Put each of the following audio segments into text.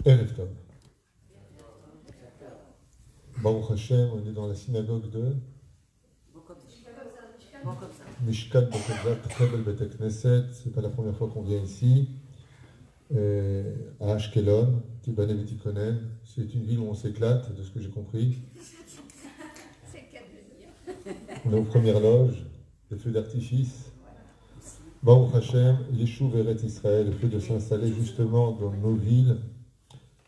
Erev Tov. Baruch Hashem, on est dans la synagogue de Mishkat Bokobza, très belle Beth Knesset. C'est pas la première fois qu'on vient ici. À Ashkelon, Tibane Betikonen. C'est une ville où on s'éclate, de ce que j'ai compris. On est aux premières loges, les feux d'artifice. Baruch Hashem, Yeshuv Eretz Israël, le fait de s'installer justement dans nos villes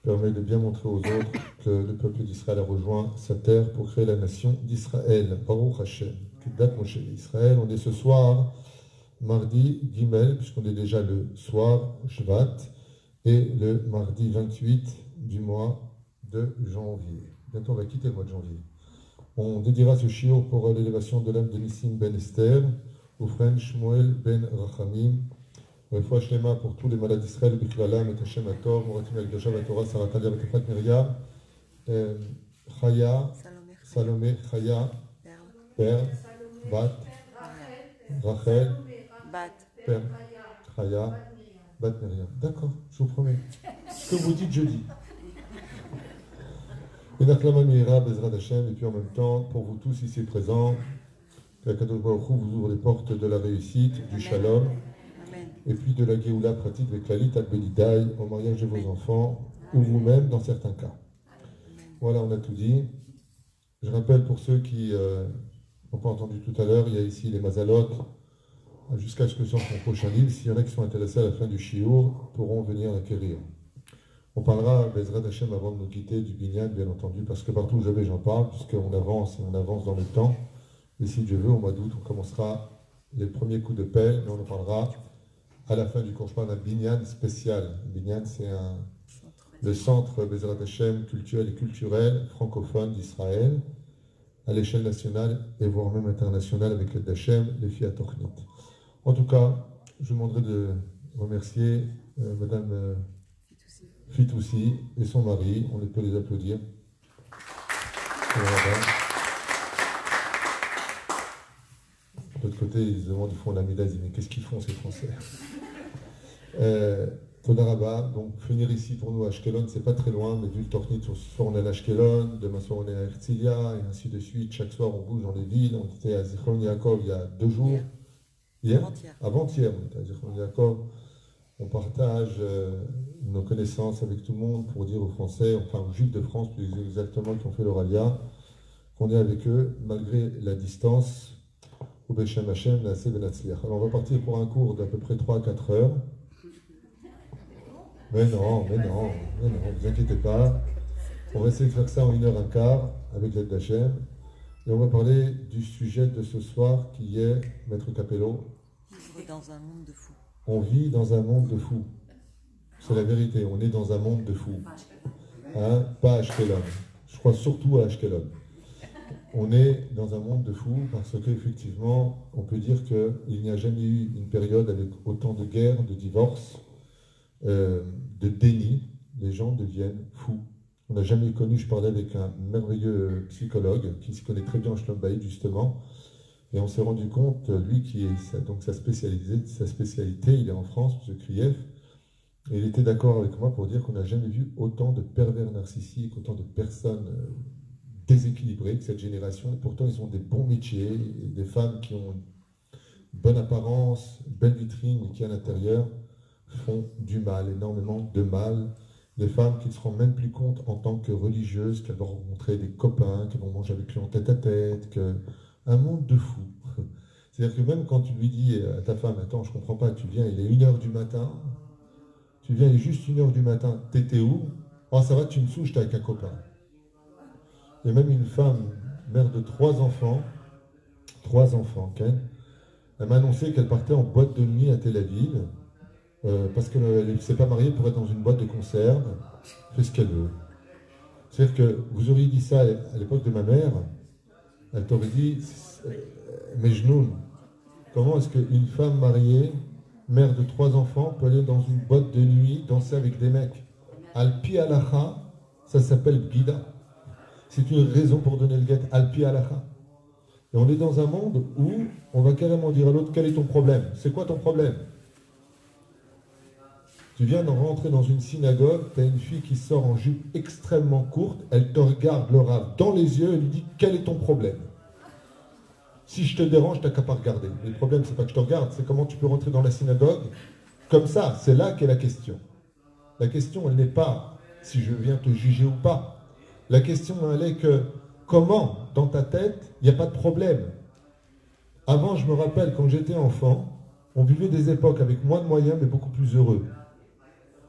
permet de bien montrer aux autres que le peuple d'Israël a rejoint sa terre pour créer la nation d'Israël. Baruch Hashem, Kedat Moshe Israël. On est ce soir, mardi Gimel, puisqu'on est déjà le soir, Shvat, et le mardi 28 du mois de janvier. Bientôt on va quitter le mois de janvier. On dédiera ce shiur pour l'élévation de l'âme de Nissim ben Esther, au frère Shmuel ben Rachamim. Refoua Shlema pour tous les malades d'Israël, Bichlalam et Hashem Ator, Moratim Al-Gdosha Vatorah, Saratalia Vatefat Myriam, Chaya, Salomé, Chaya, Père, Bat, Rachel, Père, Chaya, Bat Myriam. D'accord, je vous promets. Ce que vous dites, je dis. Et Nachlama Mira, Bezrat Hashem, et puis en même temps, pour vous tous ici présents, que la Kadosh Baruch Hu vous ouvre les portes de la réussite, du shalom, et puis de la Géoula pratique avec la Lit al-Belidaï au mariage de vos enfants, ou vous-même dans certains cas. Voilà, on a tout dit. Je rappelle pour ceux qui n'ont pas entendu tout à l'heure, il y a ici les Mazalot, jusqu'à ce que sorte mon prochain livre. S'il y en a qui sont intéressés à la fin du Shiur, pourront venir l'acquérir. On parlera, Bezrat Hashem, avant de nous quitter, du Binyan, bien entendu, parce que partout où je vais, j'en parle, puisqu'on avance et on avance dans le temps. Et si Dieu veut, au mois d'août, on commencera les premiers coups de pelle, mais on en parlera à la fin du cours. Je parle d'un Binyan spécial. Binyan, c'est le centre Bezrat Hashem culturel et culturel francophone d'Israël, à l'échelle nationale et voire même internationale avec l'aide d'Hachem, les filles à Tochnit. En tout cas, je vous demanderai de remercier Madame Fitoussi et son mari. On peut les applaudir. De l'autre côté, ils se demandent, ils font la médaille, mais qu'est-ce qu'ils font ces Français? Todaraba, donc venir ici pour nous à Ashkelon, c'est pas très loin, mais vu le Tochnit, ce soir on est à Ashkelon, demain soir on est à Herzliya, et ainsi de suite. Chaque soir on bouge dans les villes. On était à Zichron Yaakov il y a 2 jours. Hier? Avant-hier, on était à Zichron Yaakov. On partage nos connaissances avec tout le monde pour dire aux Français, enfin aux Juifs de France plus exactement, qui ont fait l'Oralia, qu'on est avec eux malgré la distance. Au Beshem Hashem, la Sebenatzliach. Alors on va partir pour un cours d'à peu près 3 à 4 heures. Mais non, vous inquiétez pas. On va essayer de faire ça en 1h15 avec l'aide d'Hachem. Et on va parler du sujet de ce soir qui est, Maître Capello. Vivre dans un monde de fous. On vit dans un monde de fous. C'est la vérité, on est dans un monde de fous. Hein? Pas à Ashkelon. Je crois surtout à Ashkelon. On est dans un monde de fous parce qu'effectivement, on peut dire qu'il n'y a jamais eu une période avec autant de guerres, de divorces, de déni. Les gens deviennent fous. On n'a jamais connu, je parlais avec un merveilleux psychologue qui se connaît très bien en Shlom Bayit justement, et on s'est rendu compte, lui qui est donc sa spécialité, il est en France, M. Krief, et il était d'accord avec moi pour dire qu'on n'a jamais vu autant de pervers narcissiques, autant de personnes déséquilibrées que cette génération. Et pourtant, ils ont des bons métiers, des femmes qui ont une bonne apparence, une belle vitrine, mais qui à l'intérieur font du mal, énormément de mal. Des femmes qui ne se rendent même plus compte en tant que religieuses qu'elles vont rencontrer des copains, qu'elles vont manger avec lui en tête à tête, un monde de fous. C'est-à-dire que même quand tu lui dis à ta femme, attends, je comprends pas, tu viens, il est 1h du matin, tu viens, il est juste 1h du matin, t'étais où? Oh, ça va, tu me saoules, j'étais avec un copain. Il y a même une femme, mère de 3 enfants, okay. Elle m'a annoncé qu'elle partait en boîte de nuit à Tel Aviv, parce qu'elle ne s'est pas mariée pour être dans une boîte de conserve, fait ce qu'elle veut. C'est-à-dire que vous auriez dit ça à l'époque de ma mère, elle t'aurait dit, mais genoux, comment est-ce qu'une femme mariée, mère de 3 enfants, peut aller dans une boîte de nuit, danser avec des mecs? Alpi Alacha, ça s'appelle Bgida. C'est une raison pour donner le guet, Alpi Alacha. Et on est dans un monde où on va carrément dire à l'autre, quel est ton problème? C'est quoi ton problème? Tu viens de rentrer dans une synagogue, tu as une fille qui sort en jupe extrêmement courte, elle te regarde le rave dans les yeux et lui dit quel est ton problème? Si je te dérange, tu n'as qu'à pas regarder. Mais le problème, c'est pas que je te regarde, c'est comment tu peux rentrer dans la synagogue comme ça. C'est là qu'est la question. La question, elle n'est pas si je viens te juger ou pas. La question, elle est que comment, dans ta tête, il n'y a pas de problème. Avant, je me rappelle, quand j'étais enfant, on vivait des époques avec moins de moyens, mais beaucoup plus heureux.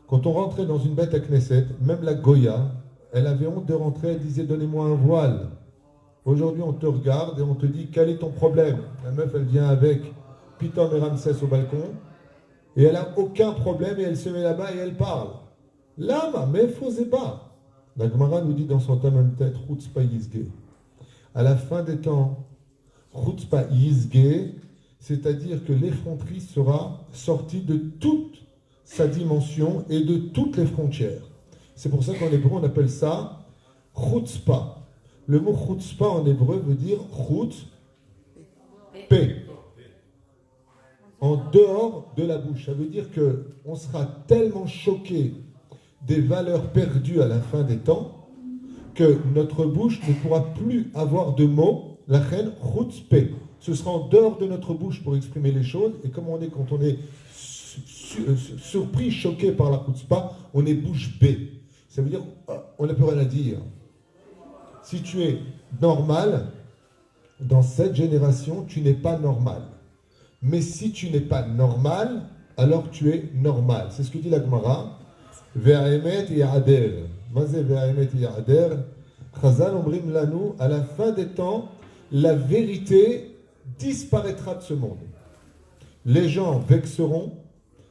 Quand on rentrait dans une bête à Knesset, même la Goya, elle avait honte de rentrer, elle disait « Donnez-moi un voile ». Aujourd'hui, on te regarde et on te dit « Quel est ton problème ?» La meuf, elle vient avec Python et Ramsès au balcon, et elle n'a aucun problème, et elle se met là-bas et elle parle. Lama, mais faisait pas. La Gemara nous dit dans son Tamam Tet, « Chutzpah Yizge ». À la fin des temps, Chutzpah Yizge, c'est-à-dire que l'effronterie sera sortie de toute sa dimension et de toutes les frontières. C'est pour ça qu'en hébreu, on appelle ça chutzpah. Le mot chutzpah en hébreu veut dire chutz, paix. En dehors de la bouche. Ça veut dire qu'on sera tellement choqué des valeurs perdues à la fin des temps que notre bouche ne pourra plus avoir de mots, la reine chutzpah. Ce sera en dehors de notre bouche pour exprimer les choses. Et comme on est quand on est surpris, choqué par la chutzpah, on est bouche bée. Ça veut dire on n'a plus rien à dire. Si tu es normal, dans cette génération, tu n'es pas normal. Mais si tu n'es pas normal, alors tu es normal. C'est ce que dit la Gemara. Ve'aemet ya'ader. Mazé ve'aemet ya'ader. Chazal omrim lanu, à la fin des temps, la vérité disparaîtra de ce monde. Les gens vexeront,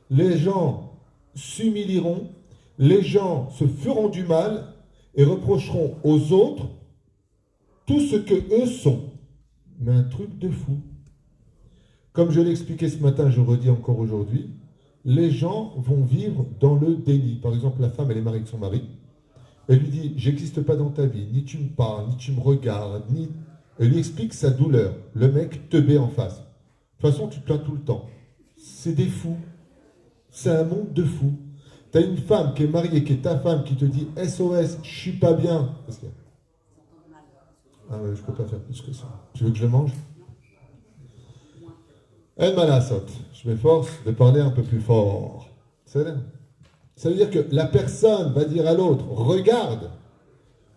les gens s'humilieront, les gens se feront du mal et reprocheront aux autres tout ce que eux sont. Mais un truc de fou. Comme je l'ai expliqué ce matin, je redis encore aujourd'hui, les gens vont vivre dans le déni. Par exemple, la femme, elle est mariée avec son mari. Elle lui dit, j'existe pas dans ta vie, ni tu me parles, ni tu me regardes, ni... Elle lui explique sa douleur. Le mec teubé en face. De toute façon, tu te plains tout le temps. C'est des fous. C'est un monde de fous. Tu as une femme qui est mariée, qui est ta femme, qui te dit SOS, je suis pas bien. Qu'est-ce qu'il y a? Ah ouais, je peux pas faire plus que ça. Tu veux que je le mange? El malasot. Je m'efforce de parler un peu plus fort. Ça veut dire que la personne va dire à l'autre, regarde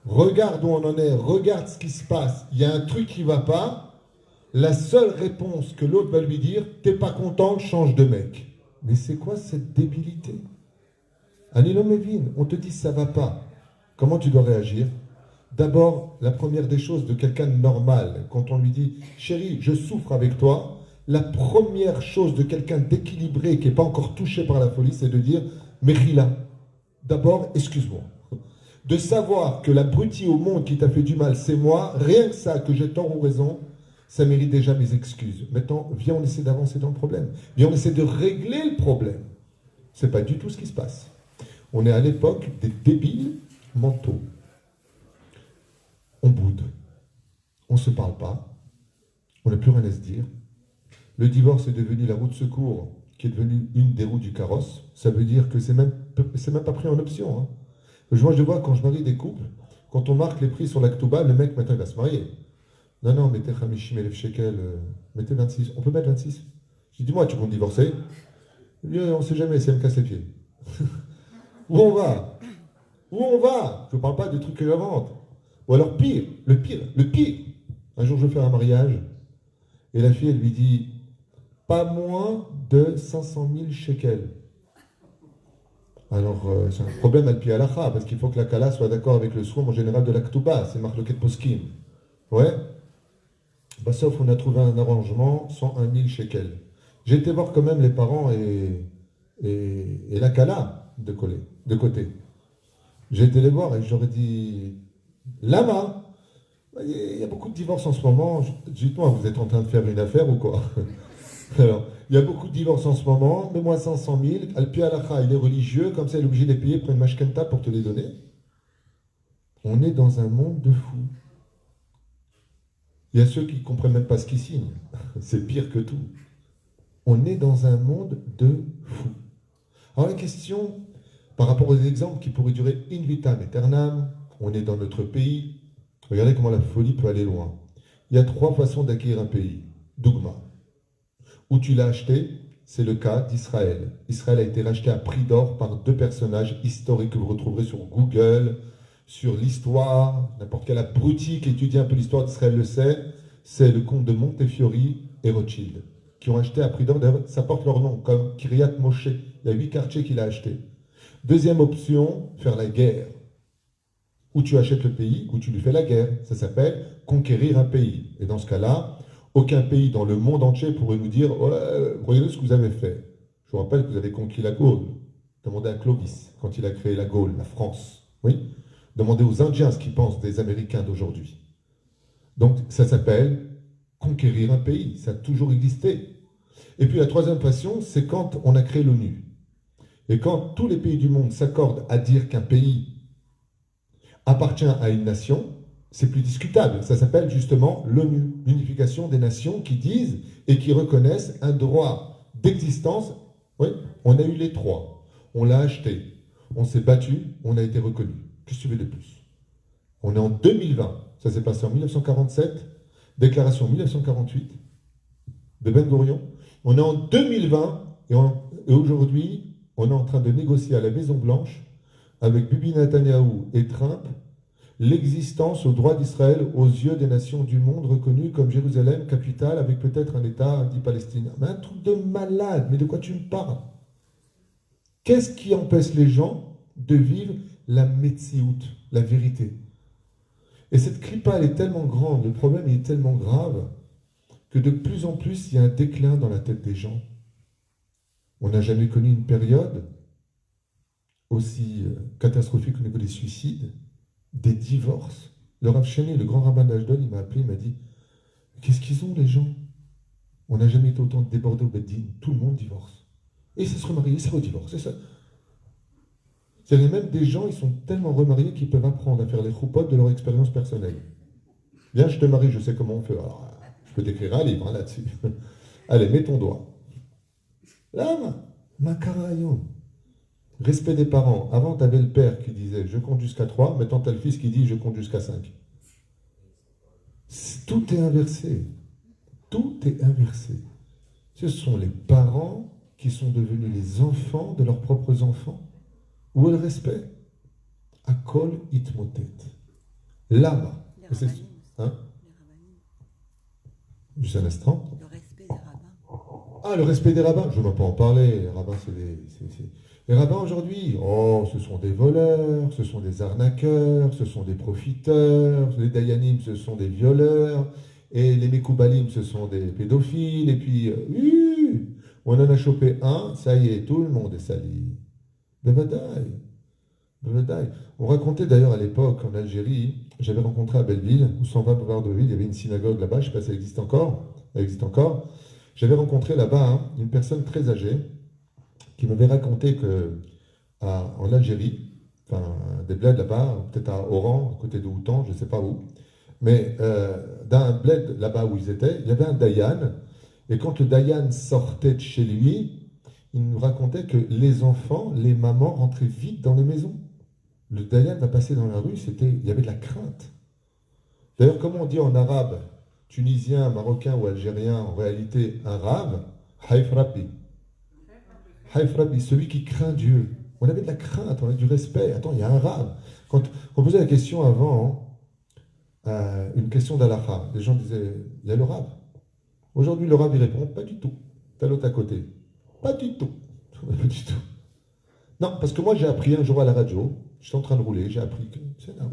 où on en est, regarde ce qui se passe, il y a un truc qui va pas. La seule réponse que l'autre va lui dire, t'es pas content, change de mec. Mais c'est quoi cette débilité? Anilom Evin, on te dit ça va pas. Comment tu dois réagir? D'abord, la première des choses de quelqu'un de normal, quand on lui dit chérie, je souffre avec toi, la première chose de quelqu'un d'équilibré qui n'est pas encore touché par la folie, c'est de dire Mechila, d'abord, excuse-moi. De savoir que l'abruti au monde qui t'a fait du mal, c'est moi, rien que ça, que j'ai tort ou raison, ça mérite déjà mes excuses. Maintenant, viens, on essaie d'avancer dans le problème. Viens, on essaie de régler le problème. C'est pas du tout ce qui se passe. On est à l'époque des débiles mentaux. On boude. On ne se parle pas. On n'a plus rien à se dire. Le divorce est devenu la roue de secours qui est devenue une des roues du carrosse. Ça veut dire que c'est même pas pris en option. Hein. Moi, je vois quand je marie des couples, quand on marque les prix sur l'Aktuba, le mec, maintenant, il va se marier. Non, mettez Hamishim Elef Shekel, mettez 26. On peut mettre 26? Je dis, dis-moi, tu comptes divorcer? On ne sait jamais si elle me casse les pieds. Où on va? Où on va? Je ne parle pas du truc que j'invente. Ou alors pire. Un jour, je fais un mariage, et la fille, elle lui dit, pas moins de 500 000 shekels. Alors, c'est un problème al pi halacha, parce qu'il faut que la kala soit d'accord avec le soum en général de la ktuba, c'est marloquet poskim. Ouais. Bah, sauf on a trouvé un arrangement, 101 000 shekels. J'ai été voir quand même les parents et la kala de côté. J'ai été les voir et j'aurais dit, Lama, il y a beaucoup de divorces en ce moment. Dites-moi, vous êtes en train de faire une affaire ou quoi? Alors, il y a beaucoup de divorces en ce moment, mets-moi 500 000, Al-Pi Alacha, il est religieux, comme ça il est obligé de les payer pour une mashkenta pour te les donner. On est dans un monde de fous. Il y a ceux qui ne comprennent même pas ce qu'ils signent. C'est pire que tout. On est dans un monde de fous. Alors la question, par rapport aux exemples qui pourraient durer in vitam aeternam, on est dans notre pays, regardez comment la folie peut aller loin. Il y a 3 façons d'acquérir un pays. Dougma. Où tu l'as acheté, c'est le cas d'Israël. Israël a été racheté à prix d'or par 2 personnages historiques que vous retrouverez sur Google, sur l'histoire, n'importe quel abruti qui étudie un peu l'histoire d'Israël le sait, c'est le comte de Montefiore et Rothschild, qui ont acheté à prix d'or, d'ailleurs ça porte leur nom, comme Kiryat Moshe, il y a 8 quartiers qu'il a acheté. Deuxième option, faire la guerre. Où tu achètes le pays, où tu lui fais la guerre. Ça s'appelle conquérir un pays. Et dans ce cas-là, aucun pays dans le monde entier pourrait nous dire ouais, regardez ce que vous avez fait. Je vous rappelle que vous avez conquis la Gaule. Demandez à Clovis, quand il a créé la Gaule, la France. Oui. Demandez aux Indiens ce qu'ils pensent des Américains d'aujourd'hui. Donc, ça s'appelle conquérir un pays. Ça a toujours existé. Et puis, la troisième façon, c'est quand on a créé l'ONU. Et quand tous les pays du monde s'accordent à dire qu'un pays appartient à une nation, c'est plus discutable. Ça s'appelle justement l'ONU, l'unification des nations qui disent et qui reconnaissent un droit d'existence. Oui, on a eu les 3. On l'a acheté. On s'est battu. On a été reconnu. Qu'est-ce que tu veux de plus? On est en 2020. Ça s'est passé en 1947. Déclaration 1948 de Ben Gurion. On est en 2020 et aujourd'hui, on est en train de négocier à la Maison-Blanche avec Bibi Netanyahou et Trump l'existence au droit d'Israël aux yeux des nations du monde reconnues comme Jérusalem, capitale, avec peut-être un État dit palestinien. Mais un truc de malade, mais de quoi tu me parles? Qu'est-ce qui empêche les gens de vivre la Metsiout, la vérité? Et cette clipa, elle est tellement grande, le problème est tellement grave, que de plus en plus, il y a un déclin dans la tête des gens. On n'a jamais connu une période aussi catastrophique au niveau des suicides, des divorces. Le Rav Chéné, le grand rabbin d'Ashdod, il m'a appelé, il m'a dit « Qu'est-ce qu'ils ont les gens? On n'a jamais été autant débordés au Beddin, tout le monde divorce. Et ça se remarie, et ça redivorce, c'est ça. » C'est-à-dire même des gens, ils sont tellement remariés qu'ils peuvent apprendre à faire les choupotes de leur expérience personnelle. Viens, je te marie, je sais comment on fait. Alors, je peux t'écrire un livre là-dessus. Allez, mets ton doigt. Là, Makarayon. Respect des parents. Avant, tu avais le père qui disait « je compte jusqu'à 3 », maintenant tu as le fils qui dit « je compte jusqu'à 5 ». Tout est inversé. Tout est inversé. Ce sont les parents qui sont devenus les enfants de leurs propres enfants. Où est le respect? Akol itmotet. Lama. Hein? Juste un instant. Le respect des rabbins. Ah, le respect des rabbins. Je ne vais pas en parler. Les rabbins, Les rabbins aujourd'hui, oh, ce sont des voleurs, ce sont des arnaqueurs, ce sont des profiteurs, les dayanim, ce sont des violeurs, et les mekoubalim, ce sont des pédophiles, et puis, on en a chopé un, ça y est, tout le monde est sali. Bevadaï. On racontait d'ailleurs à l'époque, en Algérie, j'avais rencontré à Belleville, où 120 boulevard de Ville, il y avait une synagogue là-bas, je ne sais pas si elle existe encore, J'avais rencontré là-bas une personne très âgée, qui m'avait raconté que en Algérie, enfin des bleds là-bas, peut-être à Oran, à côté de Houtan, je ne sais pas où, mais dans un bled là-bas où ils étaient, il y avait un dayan, et quand le dayan sortait de chez lui, il nous racontait que les enfants, les mamans rentraient vite dans les maisons. Le dayan va passer dans la rue, il y avait de la crainte. D'ailleurs, comment on dit en arabe, tunisien, marocain ou algérien, en réalité arabe, haïfrabi. Haïfrabi, celui qui craint Dieu. On avait de la crainte, on avait du respect. Attends, il y a un rab. Quand on posait la question avant, une question d'Alaha, les gens disaient, il y a le rab. Aujourd'hui, le rab, il répond, pas du tout. T'as l'autre à côté. Pas du tout. Pas du tout. Non, parce que moi, j'ai appris un jour à la radio, j'étais en train de rouler, j'ai appris que,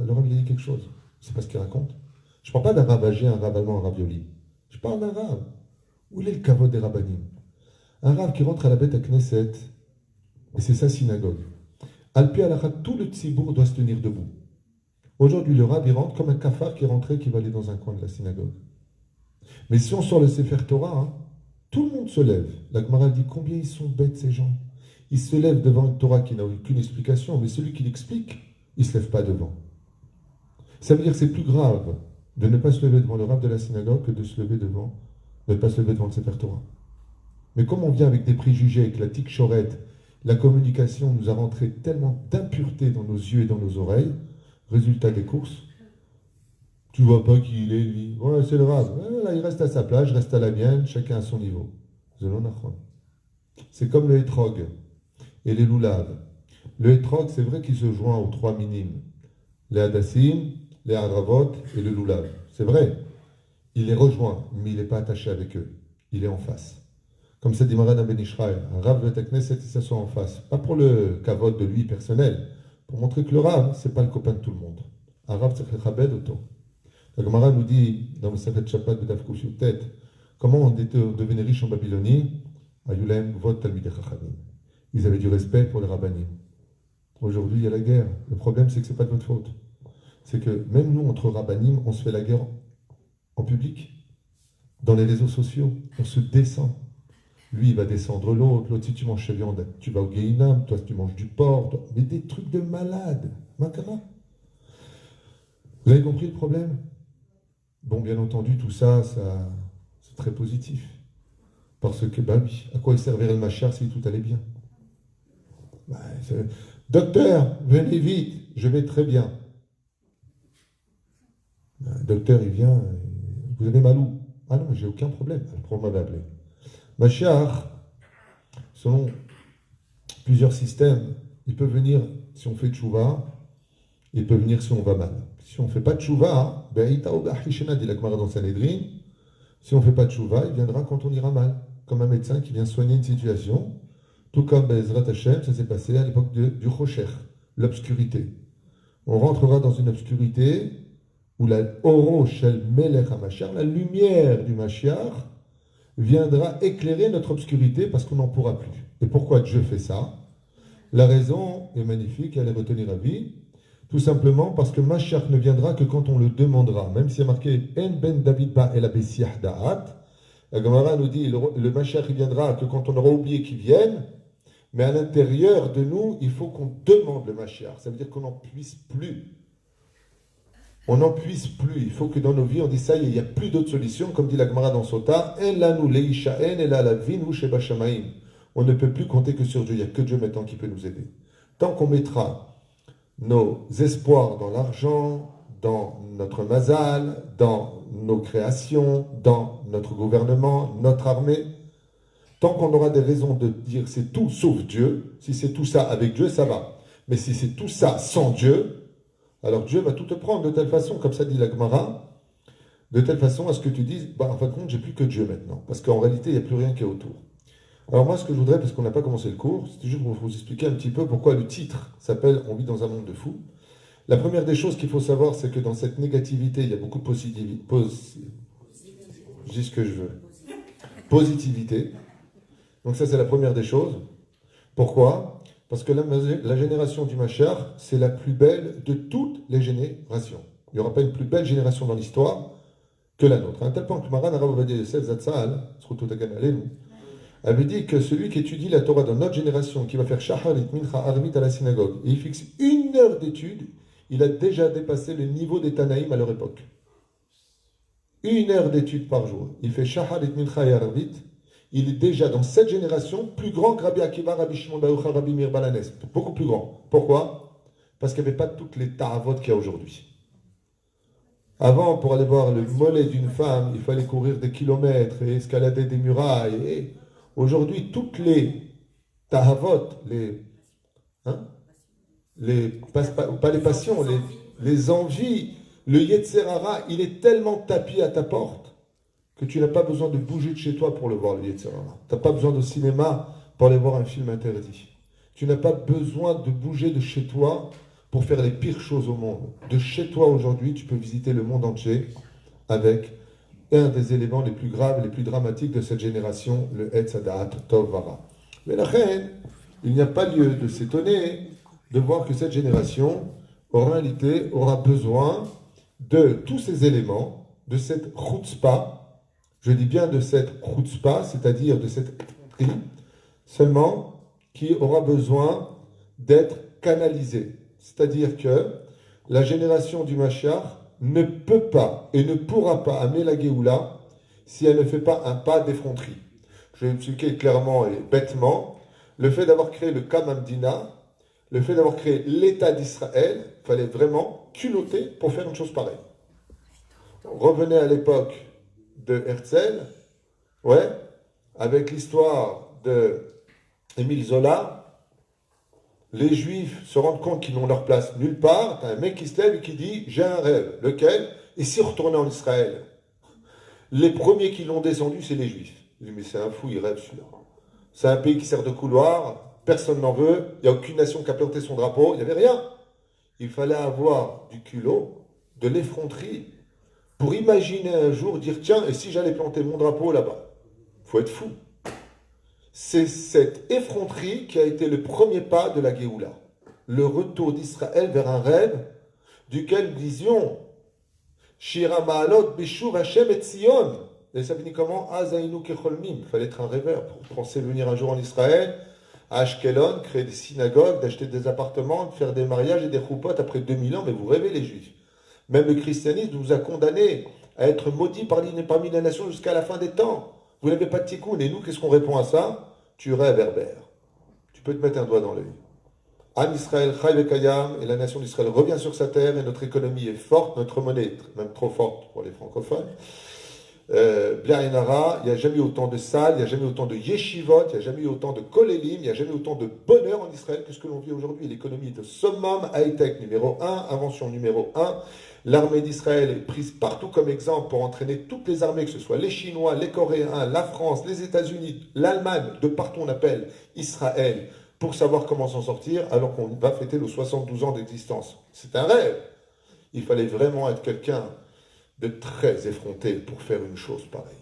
le rab, il a dit quelque chose. C'est pas ce qu'il raconte. Je ne parle pas d'un rab âgé, un rab allemand, un ravioli. Je parle d'un rab. Où est le kavod des rabbanim? Un rab qui rentre à la bête à Knesset, et c'est sa synagogue. Alpi Alachat, tout le tzibour doit se tenir debout. Aujourd'hui, le rab, il rentre comme un cafard qui est rentré, qui va aller dans un coin de la synagogue. Mais si on sort le Sefer Torah, tout le monde se lève. La Gemara dit combien ils sont bêtes ces gens. Ils se lèvent devant une Torah qui n'a aucune explication, mais celui qui l'explique, il ne se lève pas devant. Ça veut dire que c'est plus grave de ne pas se lever devant le rab de la synagogue que de ne pas se lever devant le Sefer Torah. Mais comme on vient avec des préjugés, avec la tikchoret, La communication nous a rentré tellement d'impureté dans nos yeux et dans nos oreilles. Résultat des courses, tu vois pas qui il est, lui. Ouais, c'est le rave. Ouais, là, il reste à sa place, je reste à la mienne, chacun à son niveau. C'est comme le hétrog et les loulaves. Le hétrog, c'est vrai qu'il se joint aux trois minimes. Les hadassim, les hadravot et le loulav. C'est vrai. Il les rejoint, mais il n'est pas attaché avec eux. Il est en face. Comme ça dit Maran Ben Ishraï, un Rav de Teknesset, il s'assoit en face. Pas pour le kavod de lui personnel, pour montrer que le Rav, c'est pas le copain de tout le monde. Un Rav, c'est Chabed auto. La Gemara nous dit, dans le Safet Shabbat de Daf Kuf Yutet, comment on devenait riche en Babylonie. Ayulaim vot Talmidei Chachamim. Ils avaient du respect pour les rabbanim. Aujourd'hui, il y a la guerre. Le problème, c'est que ce n'est pas de votre faute. C'est que même nous, entre rabbanim, on se fait la guerre en public, dans les réseaux sociaux. On se descend. Lui, il va descendre l'autre. L'autre, si tu manges chez viande, tu vas au Gehinam. Toi, si tu manges du porc. Toi. Mais des trucs de malade. Makara. Vous avez compris le problème? Bon, bien entendu, tout ça, c'est très positif. Parce que, bah oui, à quoi il servirait le Mashiach si tout allait bien? Bah, docteur, venez vite, je vais très bien. Le docteur, il vient, vous avez mal où? Ah non, j'ai aucun problème. Pourquoi on m'avait appelé? Mashiach, selon plusieurs systèmes, il peut venir si on fait tchouva, il peut venir si on va mal. Si on ne fait pas de tchouva, dit la Gemara dans Sanhedrin, si on ne fait pas de tchouva, il viendra quand on ira mal. Comme un médecin qui vient soigner une situation, tout comme Bezrat Hashem, ça s'est passé à l'époque du Chocher, l'obscurité. On rentrera dans une obscurité où la Oro Shel Melech HaMashiach, la lumière du Mashiach, viendra éclairer notre obscurité parce qu'on n'en pourra plus. Et pourquoi Dieu fait ça? La raison est magnifique, elle est retenue à vie. Tout simplement parce que Mashiach ne viendra que quand on le demandera. Même s'il y a marqué En ben David ba el abesiach da'at, la Gemara nous dit le Mashiach il viendra que quand on aura oublié qu'il vienne, mais à l'intérieur de nous, il faut qu'on demande le Mashiach. Ça veut dire qu'on n'en puisse plus. On n'en puisse plus. Il faut que dans nos vies, on dise ça, il n'y a plus d'autre solution. Comme dit la Gemara dans Sota, En lanu leisha'en el la vinu sheba shamaim. On ne peut plus compter que sur Dieu. Il n'y a que Dieu maintenant qui peut nous aider. Tant qu'on mettra nos espoirs dans l'argent, dans notre mazal, dans nos créations, dans notre gouvernement, notre armée, tant qu'on aura des raisons de dire c'est tout sauf Dieu, si c'est tout ça avec Dieu, ça va. Mais si c'est tout ça sans Dieu, alors Dieu va tout te prendre de telle façon, comme ça dit la Gemara, de telle façon à ce que tu dises, en fin de compte, j'ai plus que Dieu maintenant. Parce qu'en réalité, il n'y a plus rien qui est autour. Alors moi, ce que je voudrais, parce qu'on n'a pas commencé le cours, c'est juste pour vous expliquer un petit peu pourquoi le titre s'appelle « On vit dans un monde de fous ». La première des choses qu'il faut savoir, c'est que dans cette négativité, il y a beaucoup de positivité. Je dis ce que je veux. Positivité. Donc ça, c'est la première des choses. Pourquoi? Parce que la génération du Mashiach, c'est la plus belle de toutes les générations. Il n'y aura pas une plus belle génération dans l'histoire que la nôtre. À un tel point que Maran Arav Ovadia Yosef Zatzal, elle lui dit que celui qui étudie la Torah dans notre génération, qui va faire Shaharit Mincha Arvit à la synagogue, et il fixe 1 heure d'étude, il a déjà dépassé le niveau des Tanaïm à leur époque. 1 heure d'étude par jour. Il fait Shaharit Mincha et Arvit. Il est déjà dans cette génération plus grand que Rabbi Akiva, Rabbi Shimon Bar Yochai, Rabbi Meir Balanes. Beaucoup plus grand. Pourquoi? Parce qu'il n'y avait pas toutes les ta'avot qu'il y a aujourd'hui. Avant, pour aller voir le mollet d'une femme, il fallait courir des kilomètres et escalader des murailles. Et aujourd'hui, toutes les ta'avot, pas les passions, les envies, le Yetzer Hara, il est tellement tapis à ta porte que tu n'as pas besoin de bouger de chez toi pour le voir, le Yetzer Hara. Tu n'as pas besoin de cinéma pour aller voir un film interdit. Tu n'as pas besoin de bouger de chez toi pour faire les pires choses au monde. De chez toi aujourd'hui, tu peux visiter le monde entier avec un des éléments les plus graves, les plus dramatiques de cette génération, le Etz Hadat Tov Vara. Mais la reine, il n'y a pas lieu de s'étonner de voir que cette génération, en réalité, aura besoin de tous ces éléments, de cette chutzpah. Je dis bien de cette chutzpah, c'est-à-dire de cette esprit, seulement qui aura besoin d'être canalisé. C'est-à-dire que la génération du Mashiach ne peut pas et ne pourra pas amener la Géoula si elle ne fait pas un pas d'effronterie. Je vais expliquer clairement et bêtement. le fait d'avoir créé le Kamamdina, le fait d'avoir créé l'État d'Israël, il fallait vraiment culotter pour faire une chose pareille. Revenez à l'époque de Herzl, ouais, avec l'histoire de Émile Zola, les Juifs se rendent compte qu'ils n'ont leur place nulle part. T'as un mec qui se lève et qui dit « J'ai un rêve. » Lequel? Et si retourner en Israël? Les premiers qui l'ont descendu, c'est les Juifs. Je dis « Mais c'est un fou, il rêve celui-là. C'est un pays qui sert de couloir, personne n'en veut, il n'y a aucune nation qui a planté son drapeau, il n'y avait rien. Il fallait avoir du culot, de l'effronterie, pour imaginer un jour dire « Tiens, et si j'allais planter mon drapeau là-bas ?» Il faut être fou. C'est cette effronterie qui a été le premier pas de la Géoula. Le retour d'Israël vers un rêve duquel nous disions Shira Ma'alot Beshuv Hashem et Tzion. Et ça finit comment Azainu Kecholmim. Il fallait être un rêveur pour penser venir un jour en Israël, à Ashkelon, créer des synagogues, d'acheter des appartements, de faire des mariages et des choupotes après 2000 ans. Mais vous rêvez, les Juifs. Même le christianisme nous a condamnés à être maudits parmi les nations jusqu'à la fin des temps. Vous n'avez pas de tikkun. Et nous, qu'est-ce qu'on répond à ça? Tu rêves, Herbert. Tu peux te mettre un doigt dans l'œil. Am Israël, Chai Vekayam, et la nation d'Israël revient sur sa terre, et notre économie est forte, notre monnaie est même trop forte pour les francophones. Bien Enara, il n'y a jamais eu autant de salles, il n'y a jamais eu autant de yeshivot, il n'y a jamais eu autant de kolélim, il n'y a jamais eu autant de bonheur en Israël que ce que l'on vit aujourd'hui. L'économie est au summum high-tech numéro 1, invention numéro 1. L'armée d'Israël est prise partout comme exemple pour entraîner toutes les armées, que ce soit les Chinois, les Coréens, la France, les États-Unis, l'Allemagne, de partout on appelle Israël, pour savoir comment s'en sortir, alors qu'on va fêter nos 72 ans d'existence. C'est un rêve. Il fallait vraiment être quelqu'un de très effronté pour faire une chose pareille.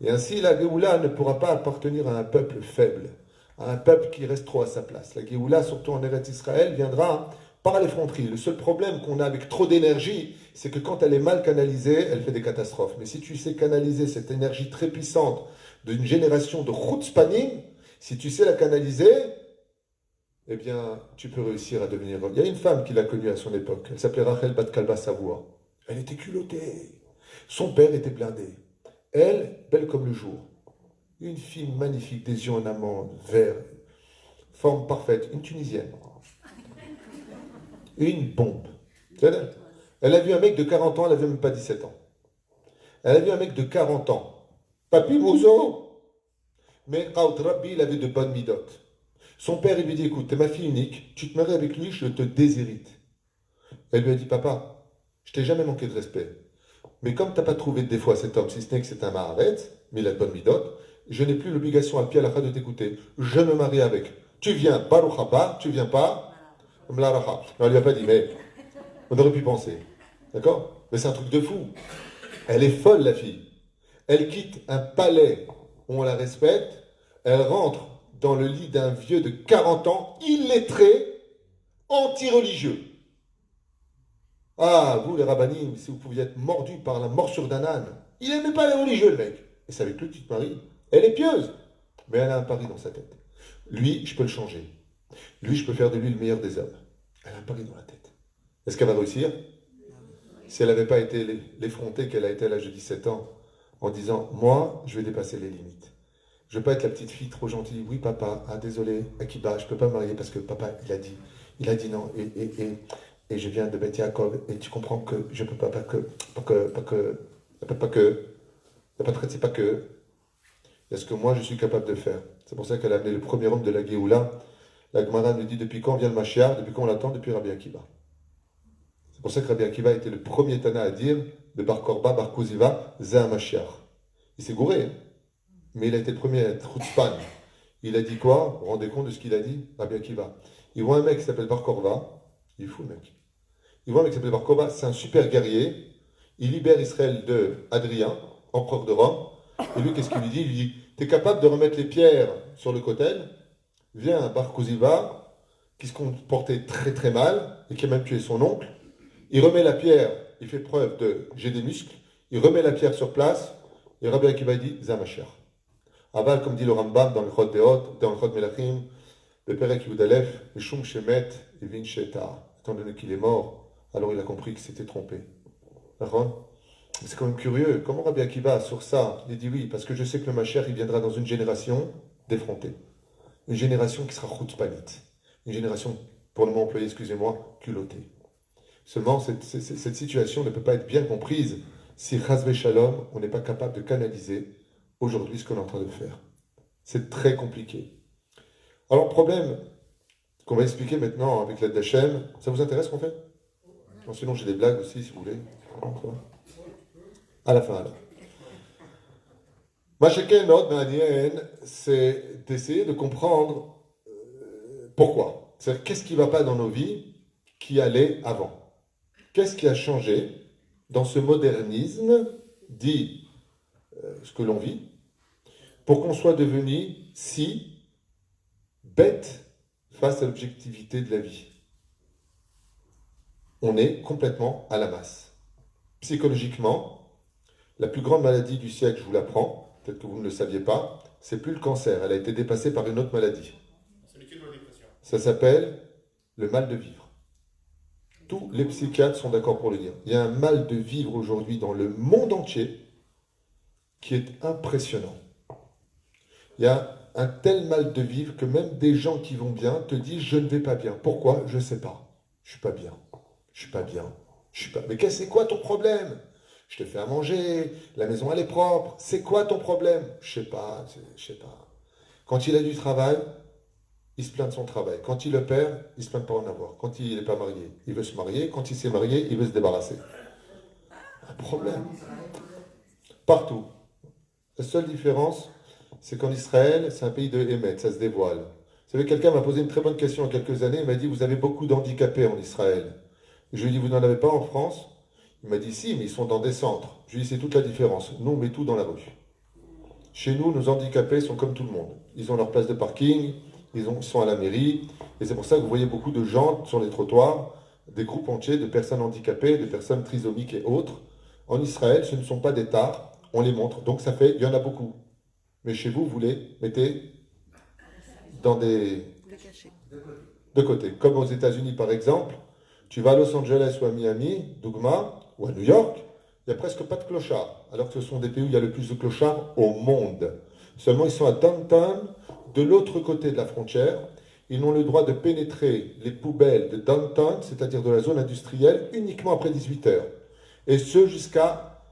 Et ainsi, la Géoula ne pourra pas appartenir à un peuple faible, à un peuple qui reste trop à sa place. La Géoula, surtout en Eretz Israël, viendra par l'effronterie. Le seul problème qu'on a avec trop d'énergie, c'est que quand elle est mal canalisée, elle fait des catastrophes. Mais si tu sais canaliser cette énergie très puissante d'une génération de chutzpanim, si tu sais la canaliser, eh bien, tu peux réussir à devenir... Il y a une femme qui l'a connue à son époque. Elle s'appelait Rachel Bat Kalba Savoie. Elle était culottée. Son père était blindé. Elle, belle comme le jour. Une fille magnifique, des yeux en amande, vert, forme parfaite, une Tunisienne. Une bombe. Elle a vu un mec de 40 ans, elle n'avait même pas 17 ans. Elle a vu un mec de 40 ans. Papi Mouzo. Mais Raout Rabbi, il avait de bonnes midotes. Son père, il lui dit, écoute, t'es ma fille unique, tu te maries avec lui, je te déshérite. Elle lui a dit, papa, je t'ai jamais manqué de respect. Mais comme t'as pas trouvé de défaut à cet homme, si ce n'est que c'est un maharet, mais il a de bonnes midotes, je n'ai plus l'obligation à pied à la fin de t'écouter. Je me marie avec. Tu viens, Baruch haba, tu viens pas, Mlaracha. Non, elle lui a pas dit, mais on aurait pu penser. D'accord? Mais c'est un truc de fou. Elle est folle, la fille. Elle quitte un palais où on la respecte, elle rentre dans le lit d'un vieux de 40 ans, illettré, anti-religieux. Ah, vous les rabbinim, si vous pouviez être mordus par la morsure d'un âne. Il n'aimait pas les religieux, le mec. Et c'est avec lui que tu te maries. Elle est pieuse, mais elle a un pari dans sa tête. Lui, je peux le changer. Lui, je peux faire de lui le meilleur des hommes. Elle a un pari dans la tête. Est-ce qu'elle va réussir? Si elle n'avait pas été l'effrontée qu'elle a été à l'âge de 17 ans, en disant, moi, je vais dépasser les limites. Je ne veux pas être la petite fille trop gentille. Oui, papa, ah, désolé, Akiba, je ne peux pas me marier parce que papa, il a dit non. Et je viens de Beth Yaakov, et tu comprends que je ne peux pas que. C'est pas que. Il y a ce que moi je suis capable de faire. C'est pour ça qu'elle a amené le premier homme de la Géoula. La Gemara nous dit depuis quand vient le Mashiach, depuis quand on l'attend, depuis Rabbi Akiva. C'est pour ça que Rabbi Akiva était le premier Tana à dire de Bar Korba, Bar Koziva, Zeh Mashiach. Il s'est gouré, hein, mais il a été le premier à être chutzpan. Il a dit quoi? Vous vous rendez compte de ce qu'il a dit, Rabbi Akiva? Il voit un mec qui s'appelle Bar Korba, il est fou le mec. Il voit un mec qui s'appelle Bar Korba, c'est un super guerrier. Il libère Israël de Adrien, empereur de Rome. Et lui, qu'est-ce qu'il lui dit? Il lui dit, t'es capable de remettre les pierres sur le kotel? Viens à Bar Koziva, qui se comportait très très mal, et qui a même tué son oncle. Il remet la pierre, il fait preuve de j'ai des muscles, il remet la pierre sur place, et Rabbi Akiva dit, Zamachar. Aval, comme dit le Rambam dans le Chod Deot, dans le Chod Melachim, le Perek Yudalef, le Shum Shemet, et Vin Sheta. Étant donné qu'il est mort, alors il a compris qu'il s'était trompé. D'accord? C'est quand même curieux. Comment Rabbi Akiva, sur ça, il dit oui, parce que je sais que le Mashiach, il viendra dans une génération d'effrontés. une génération qui sera chutzpanite, une génération, pour le mot employé, excusez-moi, culottée. Seulement, cette situation ne peut pas être bien comprise si, chas v'shalom, on n'est pas capable de canaliser aujourd'hui ce qu'on est en train de faire. C'est très compliqué. Alors, problème qu'on va expliquer maintenant avec l'aide d'Hachem, ça vous intéresse qu'on fait? Non, sinon, j'ai des blagues aussi, si vous voulez. À la fin, alors. Ma sheken not ma'anien, c'est d'essayer de comprendre pourquoi. C'est-à-dire, qu'est-ce qui ne va pas dans nos vies qui allait avant? Qu'est-ce qui a changé dans ce modernisme, dit ce que l'on vit, pour qu'on soit devenu si bête face à l'objectivité de la vie? On est complètement à la masse. Psychologiquement, la plus grande maladie du siècle, je vous l'apprends, peut-être que vous ne le saviez pas, c'est plus le cancer, elle a été dépassée par une autre maladie. Ça s'appelle le mal de vivre. Tous les psychiatres sont d'accord pour le dire. Il y a un mal de vivre aujourd'hui dans le monde entier qui est impressionnant. Il y a un tel mal de vivre que même des gens qui vont bien te disent « je ne vais pas bien ». Pourquoi? Je ne sais pas. Je ne suis pas bien. Je ne suis pas bien. Je suis pas... Mais c'est quoi ton problème? Je te fais à manger, la maison elle est propre. C'est quoi ton problème? Je ne sais pas, je sais pas. Quand il a du travail, il se plaint de son travail. Quand il le perd, il se plaint de ne pas en avoir. Quand il n'est pas marié, il veut se marier. Quand il s'est marié, il veut se débarrasser. Un problème. Partout. La seule différence, c'est qu'en Israël, c'est un pays de Hémet, ça se dévoile. Vous savez, quelqu'un m'a posé une très bonne question il y a quelques années. Il m'a dit, vous avez beaucoup d'handicapés en Israël. Je lui ai dit, vous n'en avez pas en France? Il m'a dit, si, mais ils sont dans des centres. Je lui ai dit, c'est toute la différence. Nous, on met tout dans la rue. Chez nous, nos handicapés sont comme tout le monde. Ils ont leur place de parking, ils sont à la mairie, et c'est pour ça que vous voyez beaucoup de gens sur les trottoirs, des groupes entiers de personnes handicapées, de personnes trisomiques et autres. En Israël, ce ne sont pas des tares, on les montre. Donc ça fait, il y en a beaucoup. Mais chez vous, vous les mettez dans des... de côté. Comme aux États-Unis, par exemple, tu vas à Los Angeles ou à Miami, Dougma, ou à New York, il n'y a presque pas de clochards, alors que ce sont des pays où il y a le plus de clochards au monde. Seulement, ils sont à downtown, de l'autre côté de la frontière. Ils n'ont le droit de pénétrer les poubelles de downtown, c'est-à-dire de la zone industrielle, uniquement après 18 heures. Et ce, jusqu'à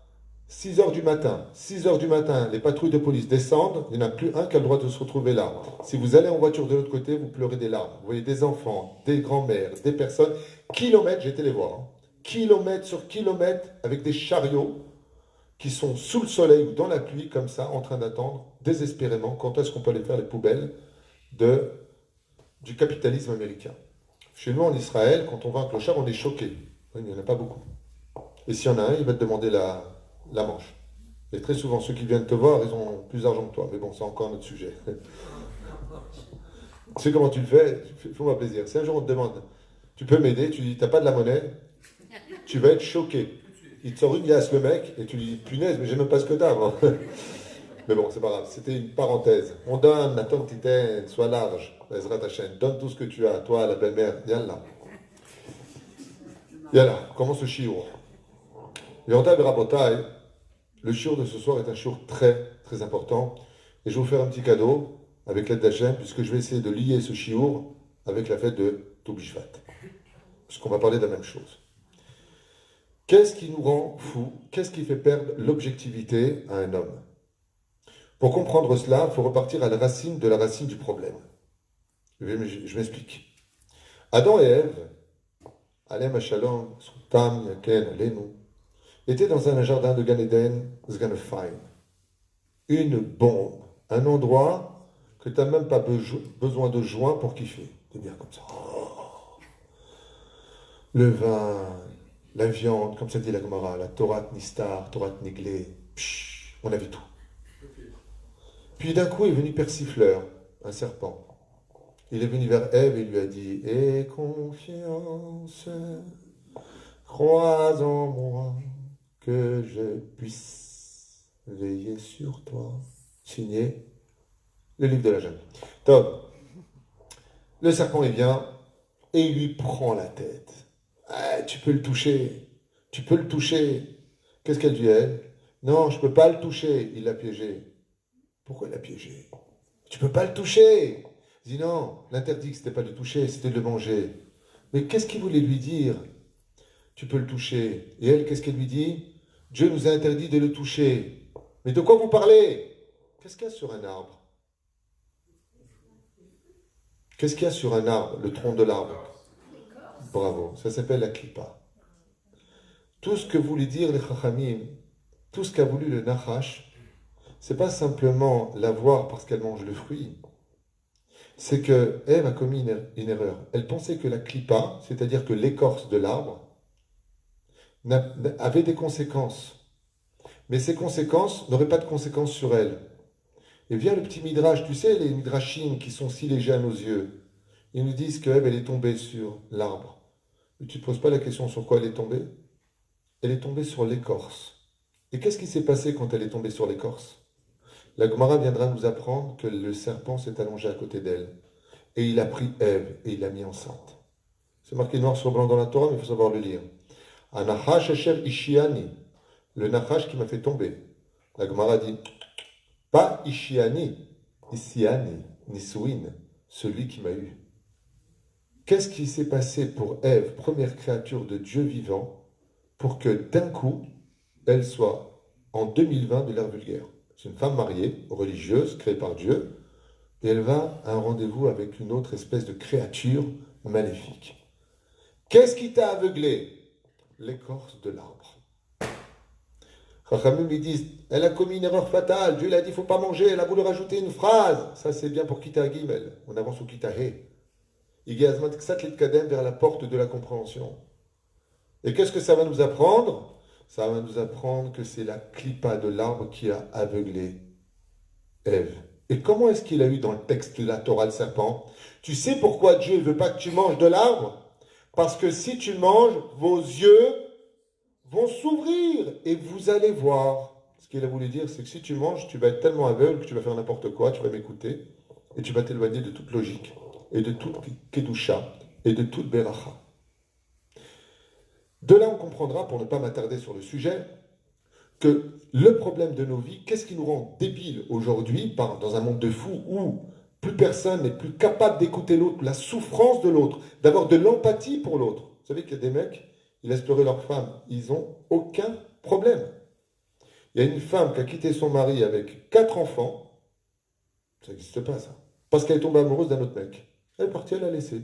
6 heures du matin. 6 heures du matin, les patrouilles de police descendent, il n'y en a plus un qui a le droit de se retrouver là. Si vous allez en voiture de l'autre côté, vous pleurez des larmes. Vous voyez des enfants, des grands-mères, des personnes, kilomètres, j'ai été les voir, kilomètres sur kilomètres, avec des chariots qui sont sous le soleil ou dans la pluie, comme ça, en train d'attendre désespérément quand est-ce qu'on peut aller faire les poubelles du capitalisme américain. Chez nous, en Israël, quand on voit un clochard, on est choqué. Il n'y en a pas beaucoup. Et s'il y en a un, il va te demander la manche. Et très souvent, ceux qui viennent te voir, ils ont plus d'argent que toi. Mais bon, c'est encore un autre sujet. Tu sais comment tu le fais? Fais-moi plaisir. Si un jour on te demande, tu peux m'aider? Tu dis, t'as pas de la monnaie? Tu vas être choqué. Il te sort une liasse, le mec, et tu lui dis, punaise, mais j'ai même pas ce que t'as, moi. Mais bon, c'est pas grave, c'était une parenthèse. On donne, attends que tu sois large, Ezra ta chaîne, donne tout ce que tu as, toi, la belle-mère, Yallah. Yallah, commence le shiur. Yonta Berabotai, le shiur de ce soir est un shiur très, très important. Et je vais vous faire un petit cadeau, avec l'aide d'Hachem, puisque je vais essayer de lier ce shiur avec la fête de Tou B'Shvat. Parce qu'on va parler de la même chose. Qu'est-ce qui nous rend fous? Qu'est-ce qui fait perdre l'objectivité à un homme? Pour comprendre cela, il faut repartir à la racine de la racine du problème. Je m'explique. Adam et Ève, Alem Shalom, Tam, Yaken, Alenu, étaient dans un jardin de Gan Eden, Zganefine. Une bombe, un endroit que tu n'as même pas besoin de joint pour kiffer. C'est bien comme ça. Oh. Le vin, la viande, comme ça dit la Gemara, la Torah Nistar, Torah Niglé, on avait tout. Puis d'un coup est venu Persifleur, un serpent. Il est venu vers Ève et lui a dit « Aie confiance, crois en moi, que je puisse veiller sur toi. » Signé le livre de la Genèse. Top. Le serpent il vient et il lui prend la tête. Ah, tu peux le toucher, tu peux le toucher. Qu'est-ce qu'elle dit elle? Non, je ne peux pas le toucher. Il l'a piégé. Pourquoi il l'a piégé? Tu ne peux pas le toucher. Il dit non, l'interdit, c'était pas de le toucher, c'était de le manger. Mais qu'est-ce qu'il voulait lui dire? Tu peux le toucher. Et elle, qu'est-ce qu'elle lui dit? Dieu nous a interdit de le toucher. Mais de quoi vous parlez? Qu'est-ce qu'il y a sur un arbre? Qu'est-ce qu'il y a sur un arbre, le tronc de l'arbre? Bravo, ça s'appelle la klippa. Tout ce que voulait dire les chachamim, tout ce qu'a voulu le nachash, c'est pas simplement la voir parce qu'elle mange le fruit. C'est que Ève a commis une erreur. Elle pensait que la klippa, c'est-à-dire que l'écorce de l'arbre, avait des conséquences. Mais ces conséquences n'auraient pas de conséquences sur elle. Et vient le petit midrash, tu sais, les midrashim qui sont si légers à nos yeux. Ils nous disent que Ève, elle est tombée sur l'arbre. Mais tu ne te poses pas la question sur quoi elle est tombée? Elle est tombée sur l'écorce. Et qu'est-ce qui s'est passé quand elle est tombée sur l'écorce? La Gemara viendra nous apprendre que le serpent s'est allongé à côté d'elle. Et il a pris Ève et il l'a mis enceinte. C'est marqué noir sur blanc dans la Torah, mais il faut savoir le lire. Anachash Asher Ishiani, le Nachash qui m'a fait tomber. La Gemara dit, pas Ishiani, Isiani, Nisuin, celui qui m'a eu. Qu'est-ce qui s'est passé pour Ève, première créature de Dieu vivant, pour que d'un coup, elle soit en 2020 de l'ère vulgaire? C'est une femme mariée, religieuse, créée par Dieu, et elle va à un rendez-vous avec une autre espèce de créature maléfique. Qu'est-ce qui t'a aveuglé? L'écorce de l'arbre. Chachamim lui disent, elle a commis une erreur fatale, Dieu lui a dit, il ne faut pas manger, elle a voulu rajouter une phrase. Ça c'est bien pour Kita Gimel, on avance au Kita He. Igazmat Ksat Litkadem vers la porte de la compréhension. Et qu'est-ce que ça va nous apprendre? Ça va nous apprendre que c'est la clipa de l'arbre qui a aveuglé Ève. Et comment est-ce qu'il a eu dans le texte de la Torah le serpent? Tu sais pourquoi Dieu ne veut pas que tu manges de l'arbre? Parce que si tu manges, vos yeux vont s'ouvrir et vous allez voir. Ce qu'il a voulu dire, c'est que si tu manges, tu vas être tellement aveugle que tu vas faire n'importe quoi, tu vas m'écouter, et tu vas t'éloigner de toute logique, et de toute kedusha, et de toute beracha. De là, on comprendra, pour ne pas m'attarder sur le sujet, que le problème de nos vies, qu'est-ce qui nous rend débiles aujourd'hui, dans un monde de fous où plus personne n'est plus capable d'écouter l'autre, la souffrance de l'autre, d'avoir de l'empathie pour l'autre. Vous savez qu'il y a des mecs, ils laissent pleurer leur femme, ils n'ont aucun problème. Il y a une femme qui a quitté son mari avec 4 enfants, ça n'existe pas ça, parce qu'elle est tombée amoureuse d'un autre mec. Elle est partie, elle l'a laissé.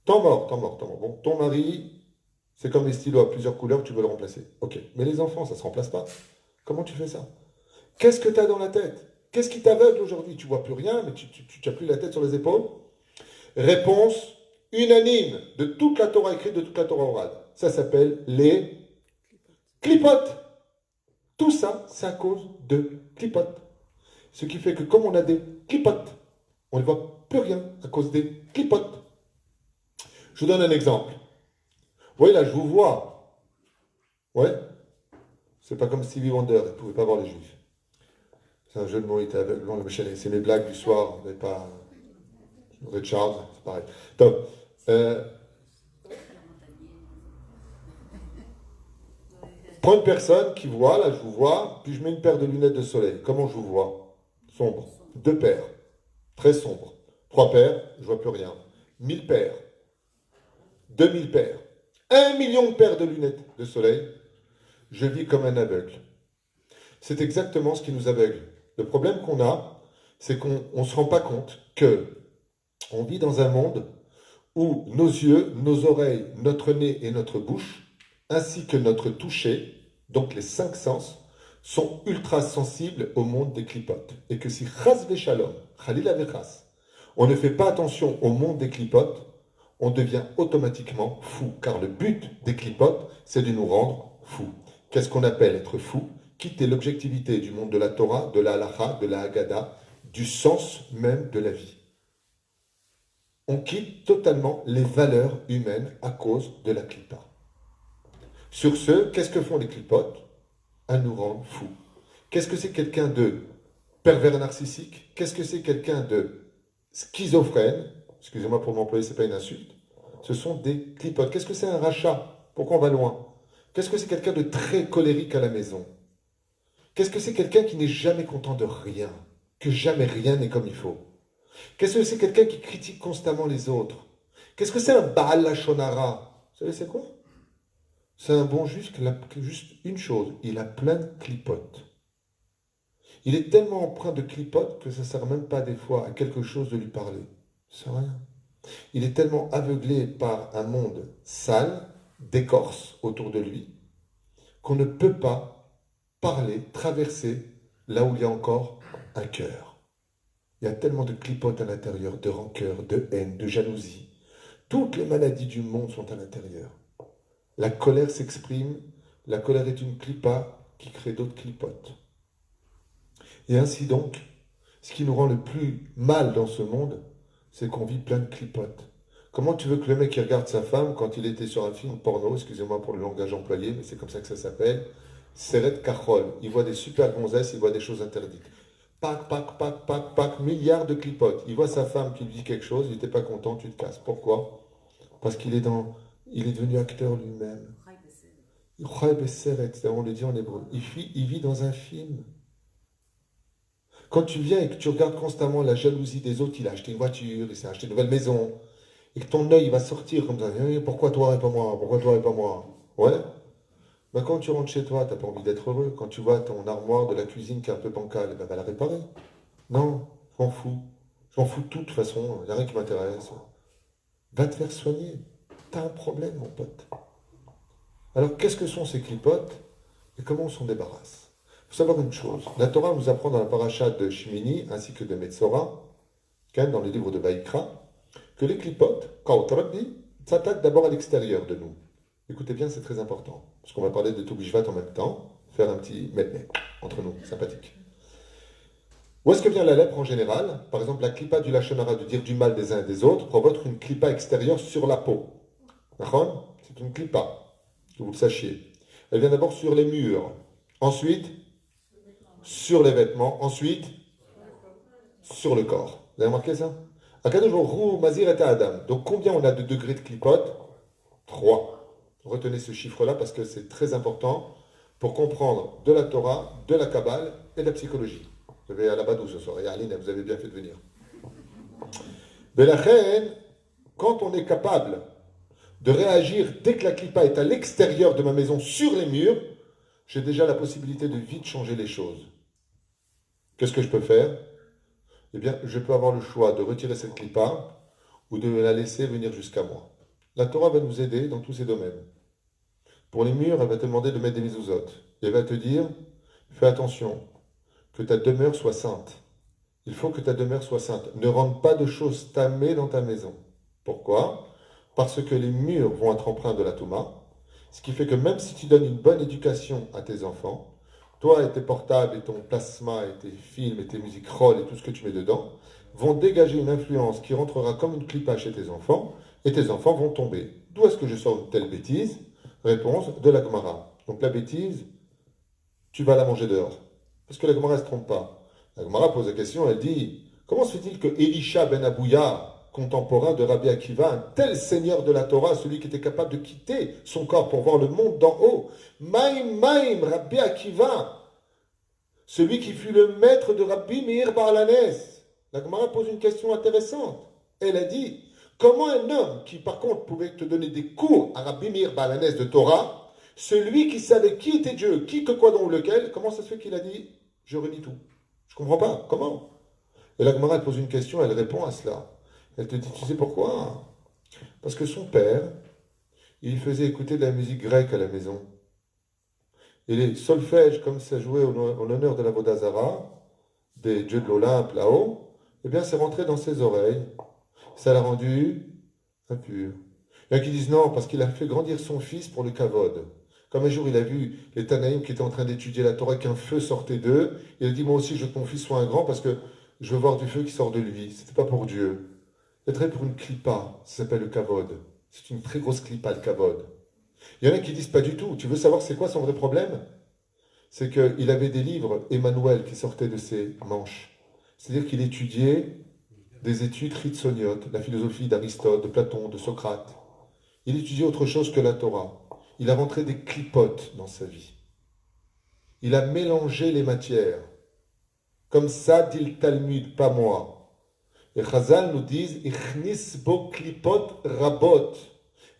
Tant mort. Bon, ton mari, c'est comme les stylos à plusieurs couleurs, tu veux le remplacer. Ok, mais les enfants, ça ne se remplace pas. Comment tu fais ça? Qu'est-ce que tu as dans la tête? Qu'est-ce qui t'aveugle aujourd'hui? Tu vois plus rien, mais tu n'as plus la tête sur les épaules. Réponse unanime de toute la Torah écrite, de toute la Torah orale. Ça s'appelle les clipotes. Tout ça, c'est à cause de clipotes. Ce qui fait que comme on a des clipotes, on ne voit plus rien à cause des clipotes. Je vous donne un exemple. Vous voyez là, je vous vois. Ouais? C'est pas comme Stevie Wonder, il ne pouvait pas voir les juifs. C'est un jeu de mots, il était aveuglement, c'est mes blagues du soir, mais pas. Ray Charles, c'est pareil. Donc, prends une personne qui voit, là je vous vois, puis je mets une paire de lunettes de soleil. Comment je vous vois? Sombre. 2 paires, très sombre. 3 paires, je vois plus rien. 1000 paires, 2000 paires, 1 million de paires de lunettes de soleil, je vis comme un aveugle. C'est exactement ce qui nous aveugle. Le problème qu'on a, c'est qu'on ne se rend pas compte que on vit dans un monde où nos yeux, nos oreilles, notre nez et notre bouche, ainsi que notre toucher, donc les 5 sens, sont ultra sensibles au monde des clipotes. Et que si chas vechalom, chalil avechas, on ne fait pas attention au monde des clipotes, on devient automatiquement fou. Car le but des clipotes, c'est de nous rendre fous. Qu'est-ce qu'on appelle être fou? Quitter l'objectivité du monde de la Torah, de la halacha, de la Haggadah, du sens même de la vie. On quitte totalement les valeurs humaines à cause de la clipa. Sur ce, qu'est-ce que font les clipotes? À nous rendre fous. Qu'est-ce que c'est quelqu'un de pervers narcissique? Qu'est-ce que c'est quelqu'un de schizophrène? Excusez-moi pour m'employer, ce n'est pas une insulte. Ce sont des clipotes. Qu'est-ce que c'est un rachat? Pourquoi on va loin? Qu'est-ce que c'est quelqu'un de très colérique à la maison? Qu'est-ce que c'est quelqu'un qui n'est jamais content de rien? Que jamais rien n'est comme il faut? Qu'est-ce que c'est quelqu'un qui critique constamment les autres? Qu'est-ce que c'est un Baal Lashon Hara? Vous savez c'est quoi? C'est un bon juif qui a juste une chose, il a plein de clipotes. Il est tellement empreint de clipotes que ça ne sert même pas des fois à quelque chose de lui parler. C'est rien. Il est tellement aveuglé par un monde sale, d'écorce autour de lui, qu'on ne peut pas parler, traverser là où il y a encore un cœur. Il y a tellement de clipotes à l'intérieur, de rancœur, de haine, de jalousie. Toutes les maladies du monde sont à l'intérieur. La colère s'exprime, la colère est une clipa qui crée d'autres clipotes. Et ainsi donc, ce qui nous rend le plus mal dans ce monde, c'est qu'on vit plein de clipotes. Comment tu veux que le mec qui regarde sa femme quand il était sur un film porno, excusez-moi pour le langage employé, mais c'est comme ça que ça s'appelle, Seret Kachol. Il voit des super gonzesses, il voit des choses interdites. Pac, pac, pac, pac, pac, milliards de clipotes. Il voit sa femme qui lui dit quelque chose, il n'était pas content, tu te casses. Pourquoi? Parce qu'il est devenu acteur lui-même. On le dit en hébreu. Il vit dans un film. Quand tu viens et que tu regardes constamment la jalousie des autres, il a acheté une voiture, il s'est acheté une nouvelle maison, et que ton œil va sortir comme ça, pourquoi toi et pas moi, pourquoi toi et pas moi? Ouais. Ben quand tu rentres chez toi, tu n'as pas envie d'être heureux. Quand tu vois ton armoire de la cuisine qui est un peu bancale, ben, va la réparer. Non, je m'en fous. Je m'en fous de toute façon, il n'y a rien qui m'intéresse. Va te faire soigner. Tu as un problème, mon pote. Alors, qu'est-ce que sont ces clipotes et comment on s'en débarrasse? Il faut savoir une chose. La Torah nous apprend dans la paracha de Shimini ainsi que de Metzora, dans le livre de Vaïkra, que les clipotes, quand Rabbi, s'attaquent d'abord à l'extérieur de nous. Écoutez bien, c'est très important. Parce qu'on va parler de Toubishvat en même temps, faire un petit metne entre nous, sympathique. Où est-ce que vient la lèpre en général? Par exemple, la clipa du Lashon Hara, de dire du mal des uns et des autres, provoque une clipa extérieure sur la peau. D'accord? C'est une clipa, que vous le sachiez. Elle vient d'abord sur les murs, ensuite sur les vêtements, ensuite sur le corps. Vous avez remarqué ça? Akadosh Baruch Hu Mazir et Adam. Donc combien on a de degrés de clipote? 3. Retenez ce chiffre-là parce que c'est très important pour comprendre de la Torah, de la Kabbale et de la psychologie. Vous avez à la Badou ce soir, et Aline, vous avez bien fait de venir. Belachen, quand on est capable de réagir dès que la clipa est à l'extérieur de ma maison, sur les murs, j'ai déjà la possibilité de vite changer les choses. Qu'est-ce que je peux faire? Eh bien, je peux avoir le choix de retirer cette clipa ou de la laisser venir jusqu'à moi. La Torah va nous aider dans tous ces domaines. Pour les murs, elle va te demander de mettre des mezuzot. Et elle va te dire, fais attention, que ta demeure soit sainte. Il faut que ta demeure soit sainte. Ne rentre pas de choses tamées dans ta maison. Pourquoi? Parce que les murs vont être empreints de la Touma, ce qui fait que même si tu donnes une bonne éducation à tes enfants, toi et tes portables et ton plasma et tes films et tes musiques roll et tout ce que tu mets dedans, vont dégager une influence qui rentrera comme une clipa chez tes enfants, et tes enfants vont tomber. D'où est-ce que je sors une telle bêtise? Réponse de la Gemara. Donc la bêtise, tu vas la manger dehors. Parce que la Gemara ne se trompe pas. La Gemara pose la question, elle dit, comment se fait-il que Elisha ben Abouya, contemporain de Rabbi Akiva, un tel seigneur de la Torah, celui qui était capable de quitter son corps pour voir le monde d'en haut, Maïm, Rabbi Akiva, celui qui fut le maître de Rabbi Meir Baalanes. La Gemara pose une question intéressante. Elle a dit, comment un homme qui par contre pouvait te donner des cours à Rabbi Meir Baalanes de Torah, celui qui savait qui était Dieu, qui, que, quoi, dont, lequel, comment ça se fait qu'il a dit, je renie tout? Je ne comprends pas, comment? Et la Gemara pose une question, elle répond à cela. Elle te dit, tu sais pourquoi? Parce que son père, il faisait écouter de la musique grecque à la maison. Et les solfèges, comme ça jouait en l'honneur de la Vodazara, des dieux de l'Olympe là-haut, eh bien, c'est rentré dans ses oreilles. Ça l'a rendu impur. Il y en a qui disent non, parce qu'il a fait grandir son fils pour le kavod. Comme un jour, il a vu les Tanaïm qui étaient en train d'étudier la Torah, qu'un feu sortait d'eux. Il a dit, moi aussi, je veux que mon fils soit un grand, parce que je veux voir du feu qui sort de lui. C'était pas pour Dieu. Il est très pour une clipa, ça s'appelle le kavod. C'est une très grosse clipa, le kavod. Il y en a qui disent pas du tout. Tu veux savoir c'est quoi son vrai problème? C'est qu'il avait des livres, Emmanuel, qui sortaient de ses manches. C'est-à-dire qu'il étudiait des études ritsoniotes, la philosophie d'Aristote, de Platon, de Socrate. Il étudiait autre chose que la Torah. Il a rentré des clipotes dans sa vie. Il a mélangé les matières. Comme ça, dit le Talmud, pas moi. Et Chazal nous dit, Ichnis bo klipot rabot.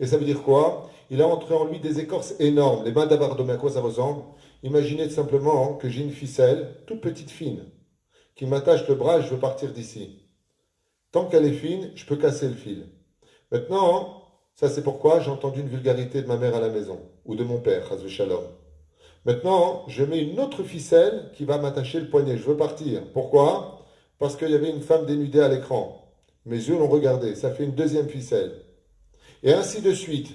Et ça veut dire quoi? Il a entré en lui des écorces énormes. Les mains d'Avardomé, à quoi ça ressemble? Imaginez simplement que j'ai une ficelle, toute petite fine, qui m'attache le bras et je veux partir d'ici. Tant qu'elle est fine, je peux casser le fil. Maintenant, ça c'est pourquoi j'ai entendu une vulgarité de ma mère à la maison, ou de mon père, Chazve Shalom. Maintenant, je mets une autre ficelle qui va m'attacher le poignet. Je veux partir. Pourquoi? Parce qu'il y avait une femme dénudée à l'écran. Mes yeux l'ont regardé. Ça fait une deuxième ficelle. Et ainsi de suite.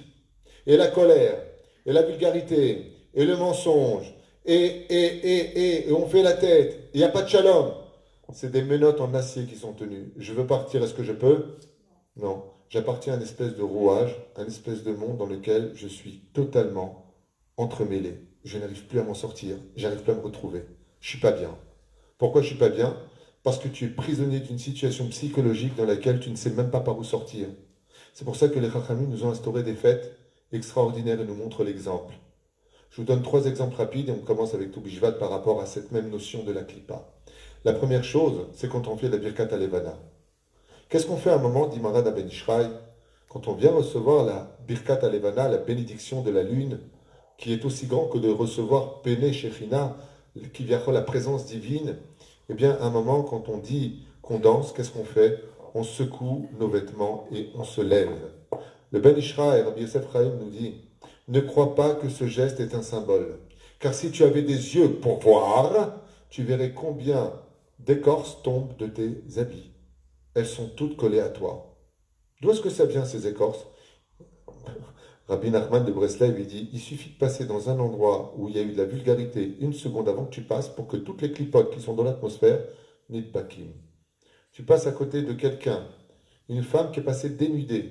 Et la colère, et la vulgarité, et le mensonge, et on fait la tête. Il n'y a pas de shalom. C'est des menottes en acier qui sont tenues. Je veux partir. Est-ce que je peux? Non. J'appartiens à une espèce de rouage, à une espèce de monde dans lequel je suis totalement entremêlé. Je n'arrive plus à m'en sortir. J'arrive plus à me retrouver. Je suis pas bien. Pourquoi je suis pas bien? Parce que tu es prisonnier d'une situation psychologique dans laquelle tu ne sais même pas par où sortir. C'est pour ça que les Chachamim nous ont instauré des fêtes extraordinaires et nous montrent l'exemple. Je vous donne 3 exemples rapides et on commence avec tout Bishvat par rapport à cette même notion de la Klippa. La première chose, c'est quand on fait la Birkat Alevana. Qu'est-ce qu'on fait à un moment d'Imara Ben Ishraï quand on vient recevoir la Birkat Alevana, la bénédiction de la lune, qui est aussi grand que de recevoir Pene Shechina, qui vient la présence divine? Eh bien, à un moment, quand on dit qu'on danse, qu'est-ce qu'on fait? On secoue nos vêtements et on se lève. Le Ben Ishraï, Rabbi Yosef Chaim nous dit, ne crois pas que ce geste est un symbole, car si tu avais des yeux pour voir, tu verrais combien d'écorces tombent de tes habits. Elles sont toutes collées à toi. D'où est-ce que ça vient, ces écorces? Rabbi Nachman de Breslev lui dit, il suffit de passer dans un endroit où il y a eu de la vulgarité une seconde avant que tu passes pour que toutes les clipotes qui sont dans l'atmosphère nidbakim. Tu passes à côté de quelqu'un, une femme qui est passée dénudée.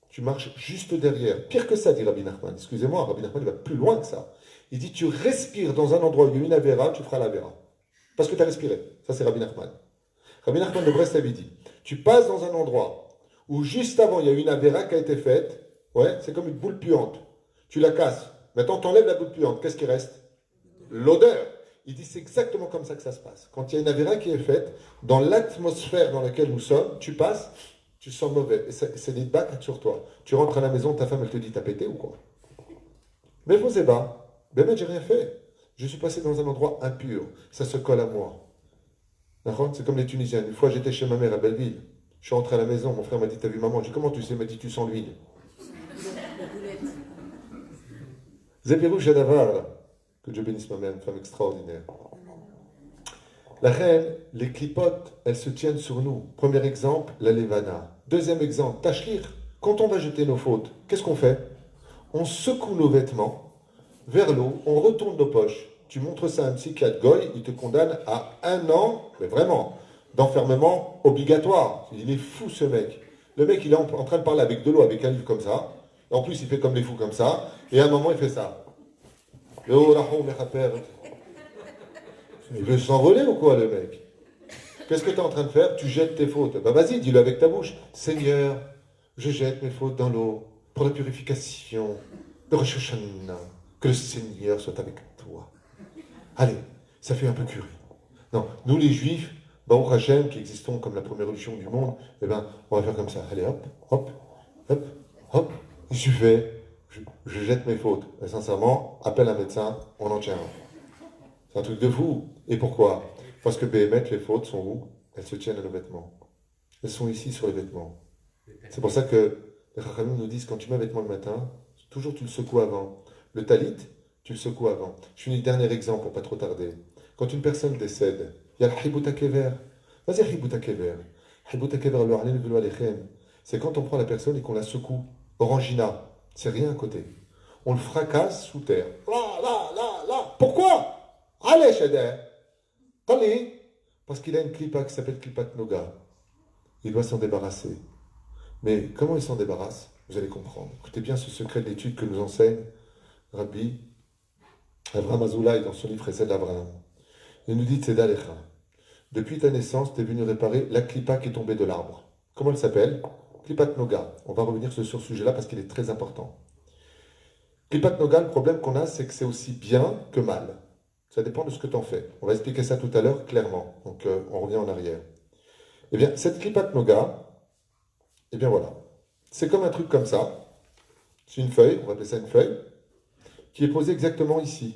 Tu marches juste derrière. Pire que ça, dit Rabbi Nachman. Excusez-moi, Rabbi Nachman, il va plus loin que ça. Il dit, tu respires dans un endroit où il y a une avéra, tu feras l'avéra. Parce que tu as respiré. Ça, c'est Rabbi Nachman. Rabbi Nachman de Breslev lui dit, tu passes dans un endroit où juste avant, il y a une avéra qui a été faite. Ouais, c'est comme une boule puante. Tu la casses. Maintenant, tu enlèves la boule puante. Qu'est-ce qui reste? L'odeur. Il dit, c'est exactement comme ça que ça se passe. Quand il y a une avéra qui est faite, dans l'atmosphère dans laquelle nous sommes, tu passes, tu sens mauvais. Et c'est des bacs sur toi. Tu rentres à la maison, ta femme, elle te dit, t'as pété ou quoi? Mais vous c'est bas. Ben, j'ai rien fait. Je suis passé dans un endroit impur. Ça se colle à moi. C'est comme les Tunisiens. Une fois, j'étais chez ma mère à Belleville. Je suis rentré à la maison. Mon frère m'a dit, t'as vu maman? J'ai dit, comment tu sais? Il m'a dit, tu sens l'huile. Zépirou Shadavar, que Dieu bénisse ma mère, une femme extraordinaire. La reine, les clipotes, elles se tiennent sur nous. Premier exemple, la levana. Deuxième exemple, tachrir. Quand on va jeter nos fautes, qu'est-ce qu'on fait? On secoue nos vêtements vers l'eau, on retourne nos poches. Tu montres ça à un psychiatre goy, il te condamne à 1 an, mais vraiment, d'enfermement obligatoire. Il est fou ce mec. Le mec, il est en train de parler avec de l'eau, avec un livre comme ça. Et en plus, il fait comme les fous comme ça. Et à un moment, il fait ça. Il veut s'envoler ou quoi, le mec? Qu'est-ce que tu es en train de faire? Tu jettes tes fautes. Bah vas-y, dis-le avec ta bouche. Seigneur, je jette mes fautes dans l'eau pour la purification de Rosh Hashanah. Que le Seigneur soit avec toi. Allez, ça fait un peu curé. Non, nous les Juifs, Baruch Hashem, qui existons comme la première religion du monde, eh ben, on va faire comme ça. Allez, hop, hop, hop, hop. Il suffit, je jette mes fautes. Et sincèrement, appelle un médecin, on en tient un. C'est un truc de fou. Et pourquoi? Parce que Béhémet, les fautes sont où? Elles se tiennent à nos vêtements. Elles sont ici sur les vêtements. C'est pour ça que les Chachamim nous disent, quand tu mets un vêtement le matin, toujours tu le secoues avant. Le talit, tu le secoues avant. Je finis le dernier exemple pour pas trop tarder. Quand une personne décède, il y a le Hibuta Kever. Vas-y, Hibuta Kever. Hibuta Kever, le Halil Velo Alechem. C'est quand on prend la personne et qu'on la secoue. Orangina, c'est rien à côté. On le fracasse sous terre. Là. Pourquoi? Allez, Sheder. Allez. Parce qu'il a une clipa qui s'appelle Klipat Noga. Il doit s'en débarrasser. Mais comment il s'en débarrasse? Vous allez comprendre. Écoutez bien ce secret de l'étude que nous enseigne Rabbi Avraham Azoulay dans son livre Chesed Avraham. Il nous dit Tzeda Lecha. Depuis ta naissance, tu es venu réparer la clipa qui est tombée de l'arbre. Comment elle s'appelle? Klipat Noga. On va revenir sur ce sujet-là parce qu'il est très important. Klipat Noga, le problème qu'on a, c'est que c'est aussi bien que mal. Ça dépend de ce que tu en fais. On va expliquer ça tout à l'heure clairement. Donc on revient en arrière. Eh bien, cette Klipat Noga, eh bien voilà. C'est comme un truc comme ça. C'est une feuille, on va appeler ça une feuille, qui est posée exactement ici,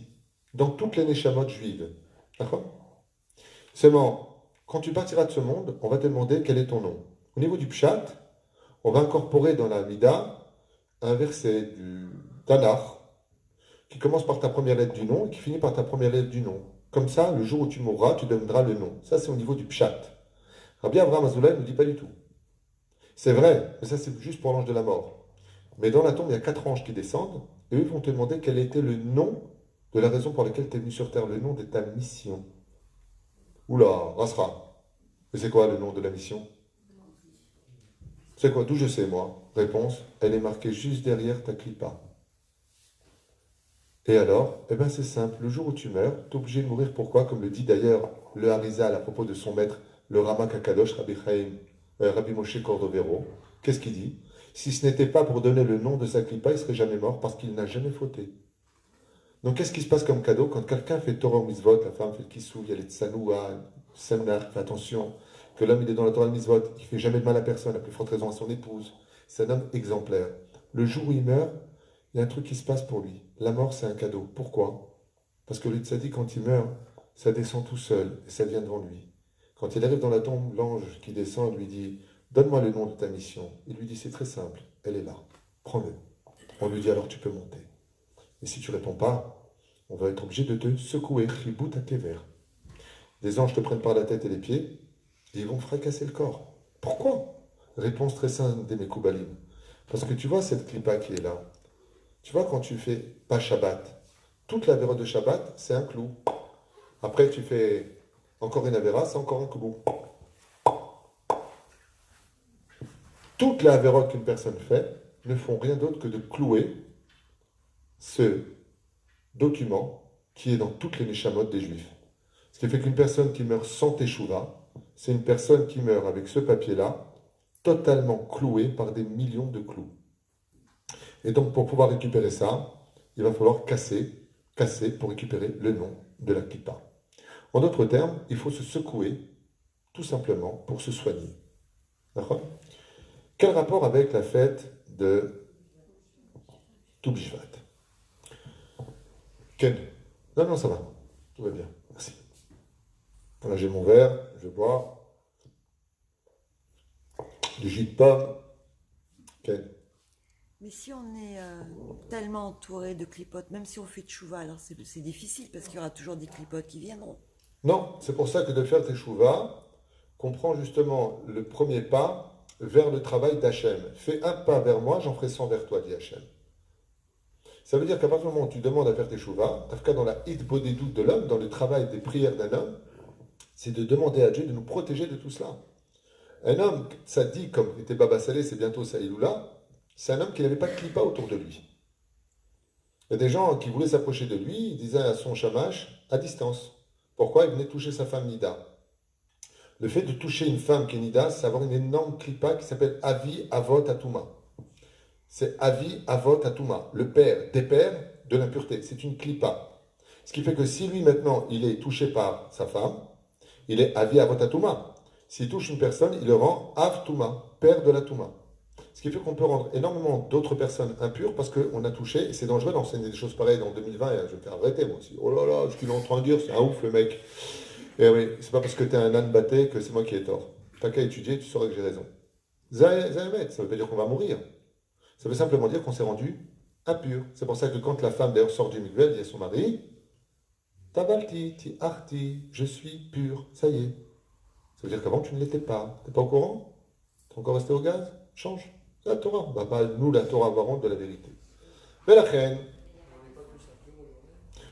dans toutes les Neshamot juives. D'accord? Seulement, quand tu partiras de ce monde, on va te demander quel est ton nom. Au niveau du Pshat, on va incorporer dans la Mida un verset du Tanakh qui commence par ta première lettre du nom et qui finit par ta première lettre du nom. Comme ça, le jour où tu mourras, tu donneras le nom. Ça, c'est au niveau du Pshat. Rabbi Avraham Azoulay ne dit pas du tout. C'est vrai, mais ça, c'est juste pour l'ange de la mort. Mais dans la tombe, il y a 4 anges qui descendent et eux vont te demander quel était le nom de la raison pour laquelle tu es venu sur terre, le nom de ta mission. Oula, Rasra. Et c'est quoi le nom de la mission? C'est quoi? D'où je sais, moi? Réponse, elle est marquée juste derrière ta clipa. Et alors? Eh bien, c'est simple. Le jour où tu meurs, tu es obligé de mourir. Pourquoi? Comme le dit d'ailleurs le Harizal à propos de son maître, le Ramak Akadosh, Rabbi Moshe Cordovero. Qu'est-ce qu'il dit? Si ce n'était pas pour donner le nom de sa clipa, il ne serait jamais mort parce qu'il n'a jamais fauté. Donc, qu'est-ce qui se passe comme cadeau quand quelqu'un fait Torah ou Mitzvot, la femme fait le Kissou, il y a les Tsanoua, Semnar, fait attention, que l'homme il est dans la Torah et Mitzvot, il ne fait jamais de mal à personne, à plus forte raison à son épouse. C'est un homme exemplaire. Le jour où il meurt, il y a un truc qui se passe pour lui. La mort, c'est un cadeau. Pourquoi? Parce que le tzaddik, quand il meurt, ça descend tout seul et ça vient devant lui. Quand il arrive dans la tombe, l'ange qui descend lui dit « Donne-moi le nom de ta mission ». Il lui dit « C'est très simple, elle est là, prends-le ». On lui dit « Alors tu peux monter ». Et si tu ne réponds pas, on va être obligé de te secouer, chibout à kever. Des anges te prennent par la tête et les pieds, et ils vont fracasser le corps. Pourquoi? Réponse très simple des Mekoubalim. Parce que tu vois cette clipa qui est là. Tu vois quand tu fais pas Shabbat, toute la véra de Shabbat, c'est un clou. Après tu fais encore une avéra, c'est encore un clou. Toutes les avérotes qu'une personne fait ne font rien d'autre que de clouer ce document qui est dans toutes les neshamot des Juifs. Ce qui fait qu'une personne qui meurt sans teshuva, c'est une personne qui meurt avec ce papier-là, totalement cloué par des millions de clous. Et donc, pour pouvoir récupérer ça, il va falloir casser pour récupérer le nom de la kippa. En d'autres termes, il faut se secouer, tout simplement, pour se soigner. D'accord? Quel rapport avec la fête de Tou B'Shvat? Ken? Non, ça va. Tout va bien. Merci. Voilà, j'ai mon verre, je bois. Du jus de pomme. Ken? Mais si on est tellement entouré de clipotes, même si on fait tchouva, alors c'est difficile parce qu'il y aura toujours des clipotes qui viendront. Non, c'est pour ça que de faire teshuva comprend justement le premier pas vers le travail d'Hachem. Fais un pas vers moi, j'en ferai 100 vers toi, dit Hachem. Ça veut dire qu'à partir du moment où tu demandes à faire teshuva, en tout cas dans la hitbodedut de l'homme, dans le travail des prières d'un homme, c'est de demander à Dieu de nous protéger de tout cela. Un homme, ça dit, comme était Baba Salé, c'est bientôt Saïloula, c'est un homme qui n'avait pas de clipa autour de lui. Il y a des gens qui voulaient s'approcher de lui, ils disaient à son shamash, à distance. Pourquoi? Il venait toucher sa femme Nida. Le fait de toucher une femme qui est Nida, c'est avoir une énorme clipa qui s'appelle Avi Avot Atuma. C'est Avi Avot Atuma, le père des pères de l'impureté. C'est une clipa. Ce qui fait que si lui maintenant, il est touché par sa femme, il est Avi Avot Atuma. S'il touche une personne, il le rend Av Tuma, père de la Tuma. Ce qui fait qu'on peut rendre énormément d'autres personnes impures parce qu'on a touché, et c'est dangereux d'enseigner des choses pareilles en 2020, et je vais faire arrêter moi aussi. Oh là là, ce qu'il est en train de dire, c'est un ouf le mec. Et oui, c'est pas parce que t'es un âne batté que c'est moi qui ai tort. T'as qu'à étudier, tu sauras que j'ai raison. Zahemet, ça veut pas dire qu'on va mourir. Ça veut simplement dire qu'on s'est rendu impur. C'est pour ça que quand la femme d'ailleurs sort du mikveh, elle dit à son mari, Tabalti, ti arti, je suis pur, ça y est. Ça veut dire qu'avant tu ne l'étais pas. T'es pas au courant? T'es encore resté au gaz? Change. C'est la Torah. Bah, pas nous, la Torah varante de la vérité. Mais la reine.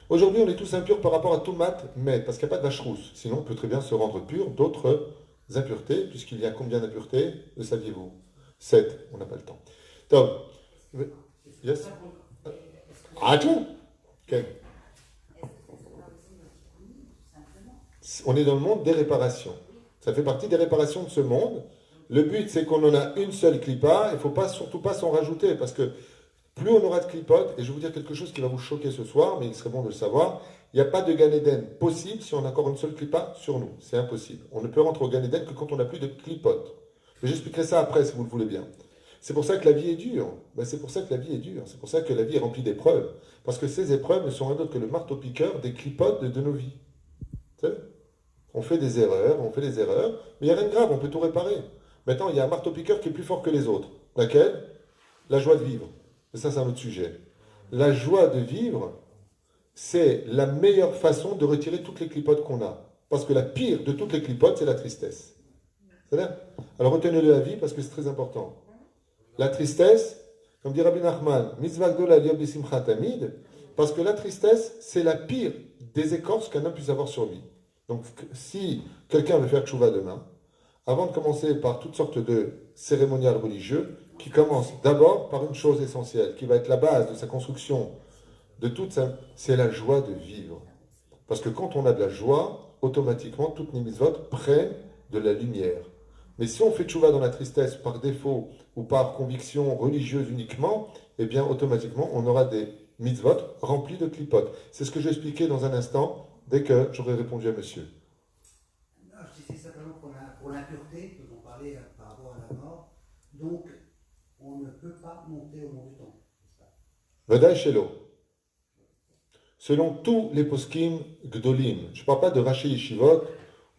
Aujourd'hui, on est tous impurs par rapport à Tomat, mais parce qu'il n'y a pas de vache rousse. Sinon, on peut très bien se rendre pur d'autres impuretés, puisqu'il y a combien d'impuretés? Le saviez-vous? 7. On n'a pas le temps. Tom. Yes? Ah, tout? Okay. On est dans le monde des réparations. Ça fait partie des réparations de ce monde. Le but, c'est qu'on en a une seule clipa. Il ne faut pas, surtout pas s'en rajouter, parce que plus on aura de clipotes, et je vais vous dire quelque chose qui va vous choquer ce soir, mais il serait bon de le savoir, il n'y a pas de Gan Eden possible si on a encore une seule clipa sur nous. C'est impossible. On ne peut rentrer au Gan Eden que quand on n'a plus de clipotes. Mais j'expliquerai ça après si vous le voulez bien. C'est pour ça que la vie est dure. Ben, c'est pour ça que la vie est dure. C'est pour ça que la vie est remplie d'épreuves. Parce que ces épreuves ne sont rien d'autre que le marteau-piqueur des clipotes de nos vies. Vous savez, on fait des erreurs, mais il n'y a rien de grave, on peut tout réparer. Maintenant, il y a un marteau-piqueur qui est plus fort que les autres. Laquelle? La joie de vivre. Et ça, c'est un autre sujet. La joie de vivre, c'est la meilleure façon de retirer toutes les clipotes qu'on a. Parce que la pire de toutes les clipotes, c'est la tristesse. C'est-à-dire? Alors retenez-le à vie parce que c'est très important. La tristesse, comme dit Rabbi Nachman, mitzvah gdola liot b'simchat tamid, parce que la tristesse, c'est la pire des écorces qu'un homme puisse avoir sur lui. Donc, si quelqu'un veut faire tchouva demain, avant de commencer par toutes sortes de cérémoniales religieux, qui commence d'abord par une chose essentielle, qui va être la base de sa construction, de toute sa... c'est la joie de vivre. Parce que quand on a de la joie, automatiquement, toutes les mitzvot prennent de la lumière. Mais si on fait tchouva dans la tristesse par défaut ou par conviction religieuse uniquement, eh bien, automatiquement, on aura des mitzvot remplis de clipotes. C'est ce que j'ai expliqué dans un instant, dès que j'aurai répondu à monsieur. Non, je disais simplement pour l'impureté, que vous parlez par rapport à la mort, donc on ne peut pas monter au mont du temple. Vadaï Shelo. Selon tous les poskim gdolim, je ne parle pas de Rashi Yeshivot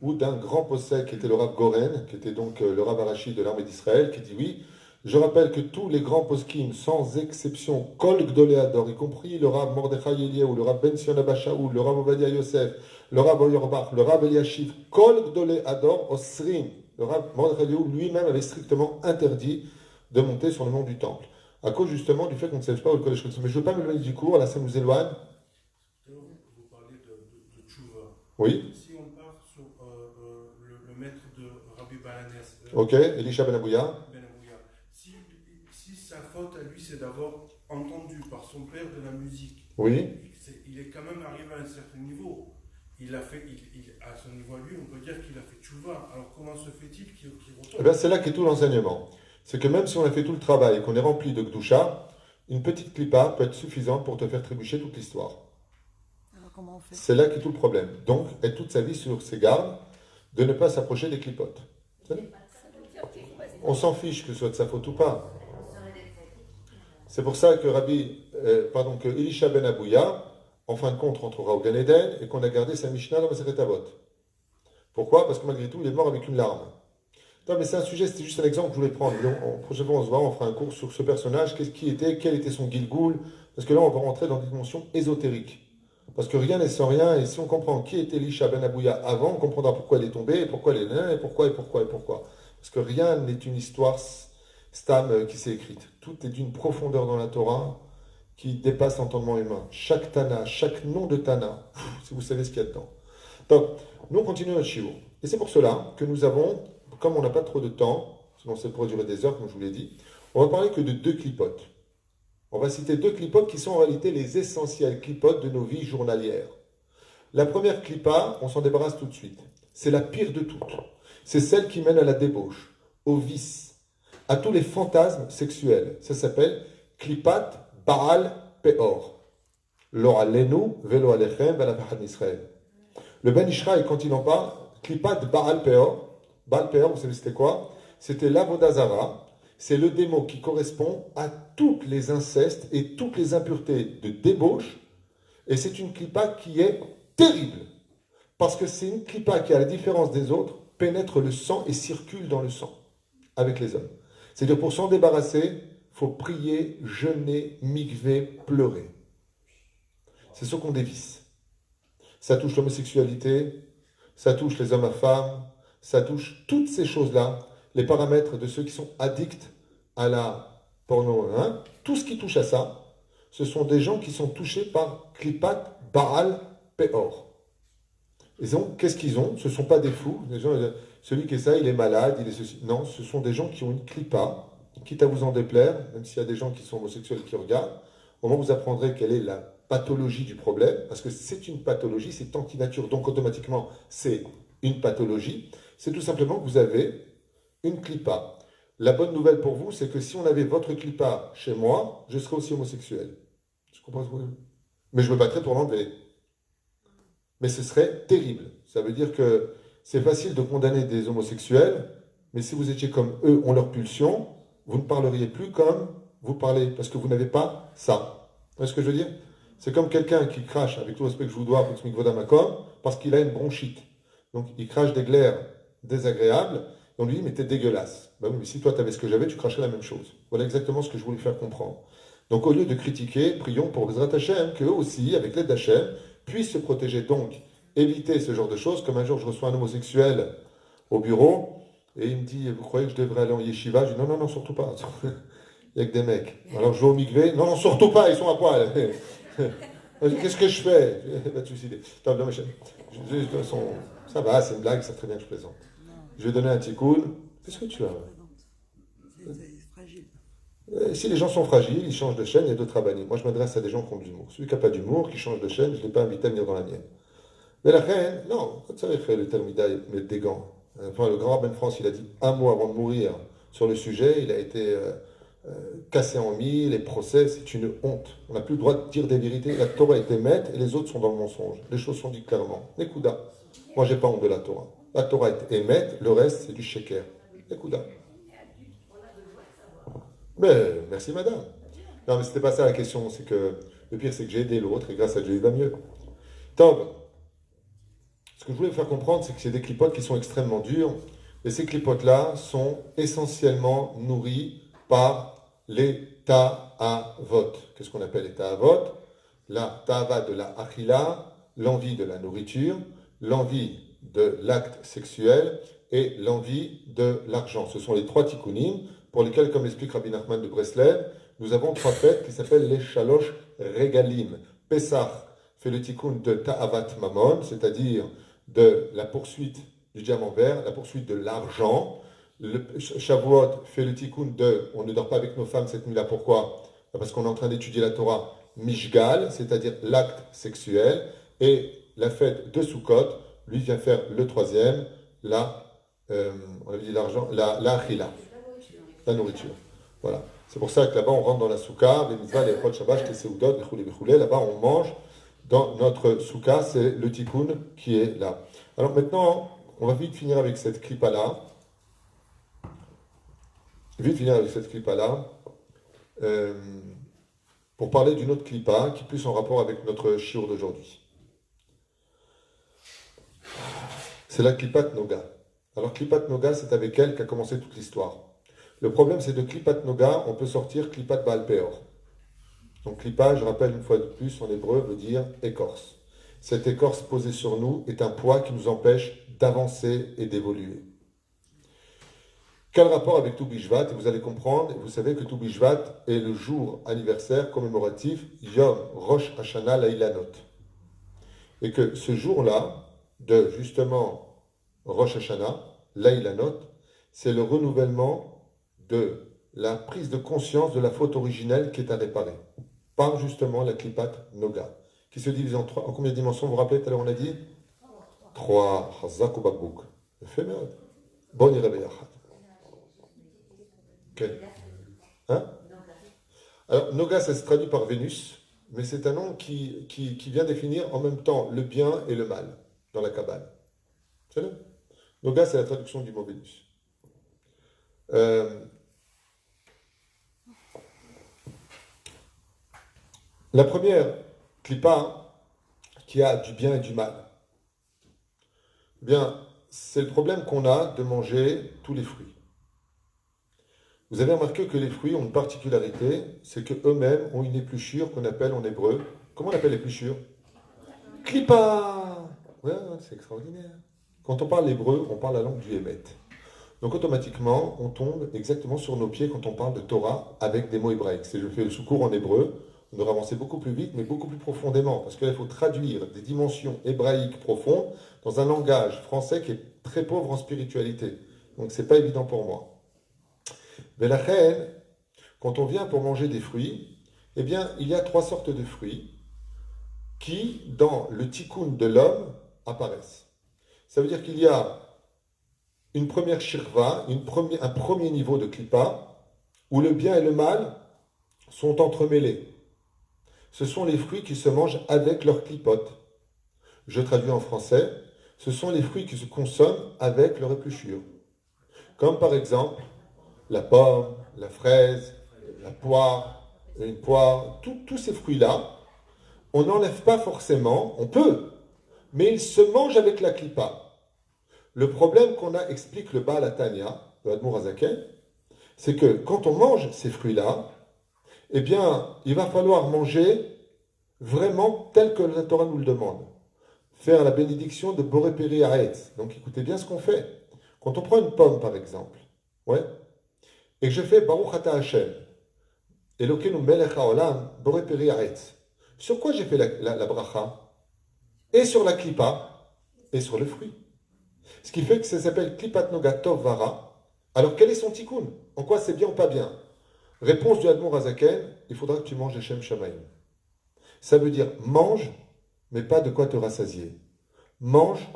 ou d'un grand possède qui était le Rav Goren, qui était donc le Rav Arashi de l'armée d'Israël, qui dit oui. Je rappelle que tous les grands poskim, sans exception, Kol Gdolé Ador, y compris le Rav Mordechai Eliyahu, le Rav Ben Sion Abba Shaul, le Rav Ovadia Yosef, le Rav Oyerbach, le Rav Eliashiv, Kol Gdolé Ador Osrim. Le Rav Mordechai Eliyahu lui-même avait strictement interdit de monter sur le mont du Temple, à cause justement du fait qu'on ne sait pas où le Kodesh Kodashim. Mais je ne veux pas me loin du cours, là ça nous éloigne. Vous parlez de Tchouva. Oui. Si on part sur le maître de Rabbi Balanès, Ok, Elisha Ben Abouya. Si sa faute à lui, c'est d'avoir entendu par son père de la musique, Oui. Il est quand même arrivé à un certain niveau. Il a fait, à son niveau à lui, on peut dire qu'il a fait tchouva. Alors comment se fait-il qu'il retourne? Eh bien, c'est là qu'est tout l'enseignement. C'est que même si on a fait tout le travail et qu'on est rempli de Gdusha, une petite clipa peut être suffisante pour te faire trébucher toute l'histoire. Alors comment on fait? C'est là qu'est tout le problème. Donc, être toute sa vie sur ses gardes, de ne pas s'approcher des clipotes. On s'en fiche que ce soit de sa faute ou pas. C'est pour ça que que Elisha Ben Abouya, en fin de compte, rentrera au Gan Eden et qu'on a gardé sa Mishnah dans Masechet Avot. Pourquoi? Parce que malgré tout, il est mort avec une larme. Non, mais c'est un sujet, c'était juste un exemple que je voulais prendre. Prochaine fois, on se voit, on fera un cours sur ce personnage, quel était son Gilgoul, parce que là, on va rentrer dans des dimensions ésotériques. Parce que rien n'est sans rien, et si on comprend qui était Elisha Ben Abouya avant, on comprendra pourquoi elle est tombée, et pourquoi elle est là, et pourquoi. Parce que rien n'est une histoire stam qui s'est écrite. Tout est d'une profondeur dans la Torah qui dépasse l'entendement humain. Chaque Tana, chaque nom de Tana, si vous savez ce qu'il y a dedans. Donc, nous on continue notre shiur. Et c'est pour cela que nous avons, comme on n'a pas trop de temps, sinon ça pourrait durer des heures, comme je vous l'ai dit, on va parler que de 2 clipotes. On va citer 2 clipotes qui sont en réalité les essentiels clipotes de nos vies journalières. La première clipa, on s'en débarrasse tout de suite. C'est la pire de toutes. C'est celle qui mène à la débauche, au vice, à tous les fantasmes sexuels. Ça s'appelle clipat Baal Peor. Lo alenu velo alechem velafachat Israël. Le Ben Ishraï, quand il en parle, clipat Baal Peor. Baal Peor, vous savez c'était quoi? C'était l'Avodazara. C'est le démon qui correspond à toutes les incestes et toutes les impuretés de débauche. Et c'est une clipa qui est terrible. Parce que c'est une clipa qui, à la différence des autres, pénètre le sang et circule dans le sang avec les hommes. C'est-à-dire pour s'en débarrasser, il faut prier, jeûner, migver, pleurer. C'est ce qu'on dévisse. Ça touche l'homosexualité, ça touche les hommes à femmes, ça touche toutes ces choses-là, les paramètres de ceux qui sont addicts à la porno. Hein. Tout ce qui touche à ça, ce sont des gens qui sont touchés par Klipat Baal Peor. Et donc, qu'est-ce qu'ils ont? Ce ne sont pas des fous. Des gens, celui qui est ça, il est malade, il est ceci. Non, ce sont des gens qui ont une clipa, quitte à vous en déplaire, même s'il y a des gens qui sont homosexuels qui regardent. Au moment où vous apprendrez quelle est la pathologie du problème, parce que c'est une pathologie, c'est antinature, donc automatiquement, c'est une pathologie. C'est tout simplement que vous avez une clipa. La bonne nouvelle pour vous, c'est que si on avait votre clipa chez moi, je serais aussi homosexuel. Je comprends ce que vous voulez dire. Mais je me battrais pour l'enlever. Mais ce serait terrible. Ça veut dire que c'est facile de condamner des homosexuels, mais si vous étiez comme eux, ont leur pulsion, vous ne parleriez plus comme vous parlez, parce que vous n'avez pas ça. Vous voyez ce que je veux dire? C'est comme quelqu'un qui crache, avec tout le respect que je vous dois, parce qu'il a une bronchite. Donc il crache des glaires désagréables, et on lui dit, mais t'es dégueulasse. Ben oui, mais si toi t'avais ce que j'avais, tu cracherais la même chose. Voilà exactement ce que je voulais faire comprendre. Donc au lieu de critiquer, prions pour Bezrat Hashem, qu'eux aussi, avec l'aide d'Hachem, puissent se protéger. Donc, éviter ce genre de choses. Comme un jour, je reçois un homosexuel au bureau, et il me dit, vous croyez que je devrais aller en yeshiva? Je dis, non, non, non, surtout pas. Il n'y a que des mecs. Alors je vais au mikvé, non, non, surtout pas, ils sont à poil. Qu'est-ce que je fais? Je vais pas te suicider. Non, non, ça va, c'est une blague, ça très bien que je plaisante. Je vais donner un tikkun. Qu'est-ce que tu as? C'est fragile. Si les gens sont fragiles, ils changent de chaîne, il y a d'autres abonnés. Moi, je m'adresse à des gens qui ont de l'humour. Celui qui n'a pas d'humour, qui change de chaîne, je ne l'ai pas invité à venir dans la mienne. Mais la reine, non, vous savez, le Talmida met des gants. Enfin, le grand Ben France, il a dit un mot avant de mourir sur le sujet, il a été cassé en mille, les procès, c'est une honte. On n'a plus le droit de dire des vérités. La Torah est émette et les autres sont dans le mensonge. Les choses sont dites clairement. Nekuda. Moi, j'ai pas honte de la Torah. La Torah est émette, le reste, c'est du sheker. Nekuda. Mais merci madame. Non mais c'était pas ça la question, c'est que le pire c'est que j'ai aidé l'autre et grâce à Dieu il va mieux. Tom, ce que je voulais vous faire comprendre c'est que c'est des clipotes qui sont extrêmement durs et ces clipotes là sont essentiellement nourris par les ta'avot. Qu'est-ce qu'on appelle les ta'avot? La ta'ava de la achila, l'envie de la nourriture, l'envie de l'acte sexuel et l'envie de l'argent. Ce sont les trois tikkunim pour lesquels, comme l'explique Rabbi Nachman de Breslev, nous avons trois fêtes qui s'appellent les Shalosh Regalim. Pessah fait le tikkun de Ta'avat Mammon, c'est-à-dire de la poursuite du diamant vert, la poursuite de l'argent. Le Shavuot fait le tikkun de on ne dort pas avec nos femmes cette nuit-là. Pourquoi? Parce qu'on est en train d'étudier la Torah Mishgal, c'est-à-dire l'acte sexuel. Et la fête de Sukkot, lui, vient faire le troisième, on avait dit l'argent, la achila. La nourriture. Voilà. C'est pour ça que là-bas, on rentre dans la soukha, les mitzvahs, les chol shabbat, les seudot, les choulé. Là-bas, on mange dans notre soukha, c'est le tikkun qui est là. Alors maintenant, on va vite finir avec cette clipa-là. Pour parler d'une autre clipa qui est plus en rapport avec notre shiur d'aujourd'hui. C'est la clipat noga. Alors, clipat noga, c'est avec elle qu'a commencé toute l'histoire. Le problème, c'est de Klipat Noga, on peut sortir Klipat Baal Peor. Donc Klipa, je rappelle une fois de plus, en hébreu, veut dire écorce. Cette écorce posée sur nous est un poids qui nous empêche d'avancer et d'évoluer. Quel rapport avec Tou Bishvat? Et vous allez comprendre, vous savez que Tou Bishvat est le jour anniversaire commémoratif Yom Rosh Hashanah Lailanot. Et que ce jour-là, de justement Rosh Hashanah, Lailanot, c'est le renouvellement de la prise de conscience de la faute originelle qui est à réparer, par justement la Klipat Noga, qui se divise en trois. En combien de dimensions, vous vous rappelez, tout à l'heure on a dit? Trois. Chazak ou Bakbouk. Éphémère. Bon irabeyachat. Ok. Hein? Alors, Noga, ça se traduit par Vénus, mais c'est un nom qui vient définir en même temps le bien et le mal dans la Kabbale. C'est vrai? Noga, c'est la traduction du mot Vénus. La première clipa qui a du bien et du mal, eh bien, c'est le problème qu'on a de manger tous les fruits. Vous avez remarqué que les fruits ont une particularité, c'est qu'eux-mêmes ont une épluchure qu'on appelle en hébreu. Comment on appelle l'épluchure? Clipa. Ouais, c'est extraordinaire. Quand on parle hébreu, on parle la langue du Hémet. Donc automatiquement, on tombe exactement sur nos pieds quand on parle de Torah avec des mots hébraïques. Si je fais le sous-cours en hébreu, on devrait avancer beaucoup plus vite, mais beaucoup plus profondément, parce qu'il faut traduire des dimensions hébraïques profondes dans un langage français qui est très pauvre en spiritualité. Donc c'est pas évident pour moi. Mais la reine, quand on vient pour manger des fruits, eh bien, il y a trois sortes de fruits qui, dans le tikkun de l'homme, apparaissent. Ça veut dire qu'il y a une première shirva, un premier niveau de klippa, où le bien et le mal sont entremêlés. Ce sont les fruits qui se mangent avec leur clipote. Je traduis en français, ce sont les fruits qui se consomment avec leur épluchure. Comme par exemple la pomme, la fraise, la poire, une poire, tous ces fruits-là, on n'enlève pas forcément, on peut, mais ils se mangent avec la clipa. Le problème qu'on a, explique le Baal Atanya, le Admour Hazaken, c'est que quand on mange ces fruits-là, eh bien, il va falloir manger vraiment tel que la Torah nous le demande. Faire la bénédiction de Boré Peri Haetz. Donc écoutez bien ce qu'on fait. Quand on prend une pomme, par exemple, ouais, et que je fais Baruch Ata Hashem, Elokeinu Melech HaOlam, Boré Peri Haetz. Sur quoi j'ai fait la bracha? Et sur la klipa, et sur le fruit. Ce qui fait que ça s'appelle Klipat Noga Tov Vara. Alors quel est son tikkun? En quoi c'est bien ou pas bien? Réponse du Admor Hazaken, il faudra que tu manges Hashem Shamaim. Ça veut dire mange, mais pas de quoi te rassasier. Mange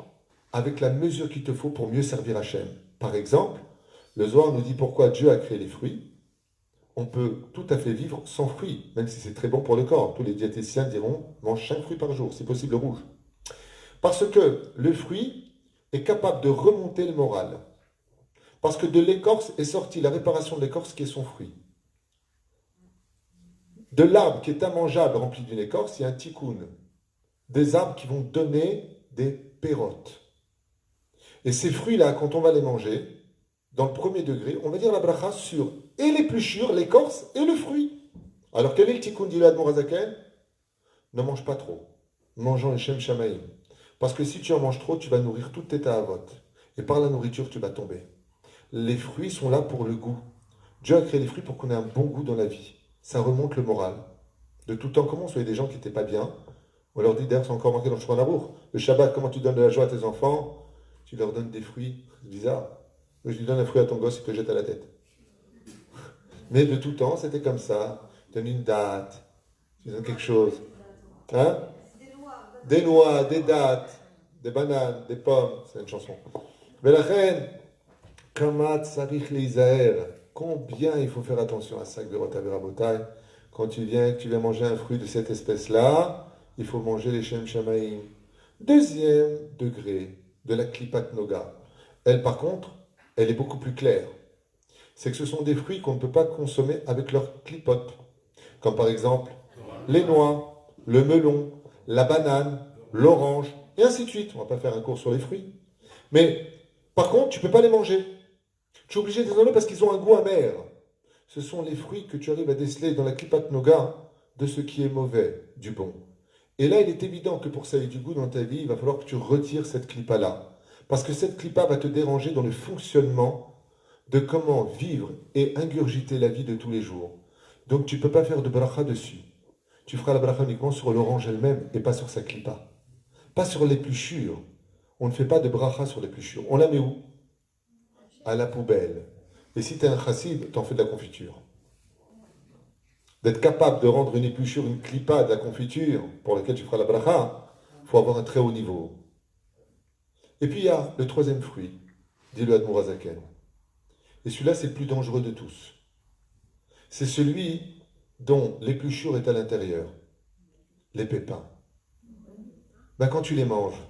avec la mesure qu'il te faut pour mieux servir Hashem. Par exemple, le Zohar nous dit pourquoi Dieu a créé les fruits. On peut tout à fait vivre sans fruits, même si c'est très bon pour le corps. Tous les diététiciens diront mange 5 fruits par jour, si possible rouge. Parce que le fruit est capable de remonter le moral. Parce que de l'écorce est sortie la réparation de l'écorce qui est son fruit. De l'arbre qui est immangeable rempli d'une écorce, il y a un tikkun. Des arbres qui vont donner des pérotes. Et ces fruits-là, quand on va les manger, dans le premier degré, on va dire la bracha sur et l'épluchure, l'écorce et le fruit. Alors quel est le tikkun dit l'Admor Hazaken? Ne mange pas trop. Mangeons les Shem Shamaim. Parce que si tu en manges trop, tu vas nourrir toutes tes ta'avot. Et par la nourriture, tu vas tomber. Les fruits sont là pour le goût. Dieu a créé les fruits pour qu'on ait un bon goût dans la vie. Ça remonte le moral. De tout temps, comment on soit des gens qui n'étaient pas bien? On leur dit, d'ailleurs, c'est encore marqué dans le Shulchan Aruch. Le Shabbat, comment tu donnes de la joie à tes enfants? Tu leur donnes des fruits. C'est bizarre. Je lui donne un fruit à ton gosse, il te jette à la tête. Mais de tout temps, c'était comme ça. Tu donnes une date. Tu donnes quelque chose. Hein? Des noix, des dattes, des bananes, des pommes. C'est une chanson. Mais la reine, Kamat Sarich Leizaher. Combien il faut faire attention à ça, Rabotai. Quand tu viens manger un fruit de cette espèce-là, il faut manger les Shem Shamaim. Deuxième degré de la Klipat Noga. Elle, par contre, elle est beaucoup plus claire. C'est que ce sont des fruits qu'on ne peut pas consommer avec leur clipote. Comme par exemple les noix, le melon, la banane, l'orange, et ainsi de suite. On ne va pas faire un cours sur les fruits. Mais par contre, tu ne peux pas les manger. Tu es obligé de les enlever parce qu'ils ont un goût amer. Ce sont les fruits que tu arrives à déceler dans la Klipat Noga de ce qui est mauvais, du bon. Et là, il est évident que pour que ça ait du goût dans ta vie, il va falloir que tu retires cette Klipa-là. Parce que cette Klipa va te déranger dans le fonctionnement de comment vivre et ingurgiter la vie de tous les jours. Donc tu ne peux pas faire de bracha dessus. Tu feras la bracha uniquement sur l'orange elle-même et pas sur sa Klipa. Pas sur l'épluchure. On ne fait pas de bracha sur l'épluchure. On la met où? À la poubelle. Et si tu es un chassid, tu en fais de la confiture. D'être capable de rendre une épluchure, une klipa de la confiture pour laquelle tu feras la bracha, il faut avoir un très haut niveau. Et puis il y a le troisième fruit, dit le Admor Hazaken. Et celui-là, c'est le plus dangereux de tous. C'est celui dont l'épluchure est à l'intérieur. Les pépins. Ben, quand tu les manges,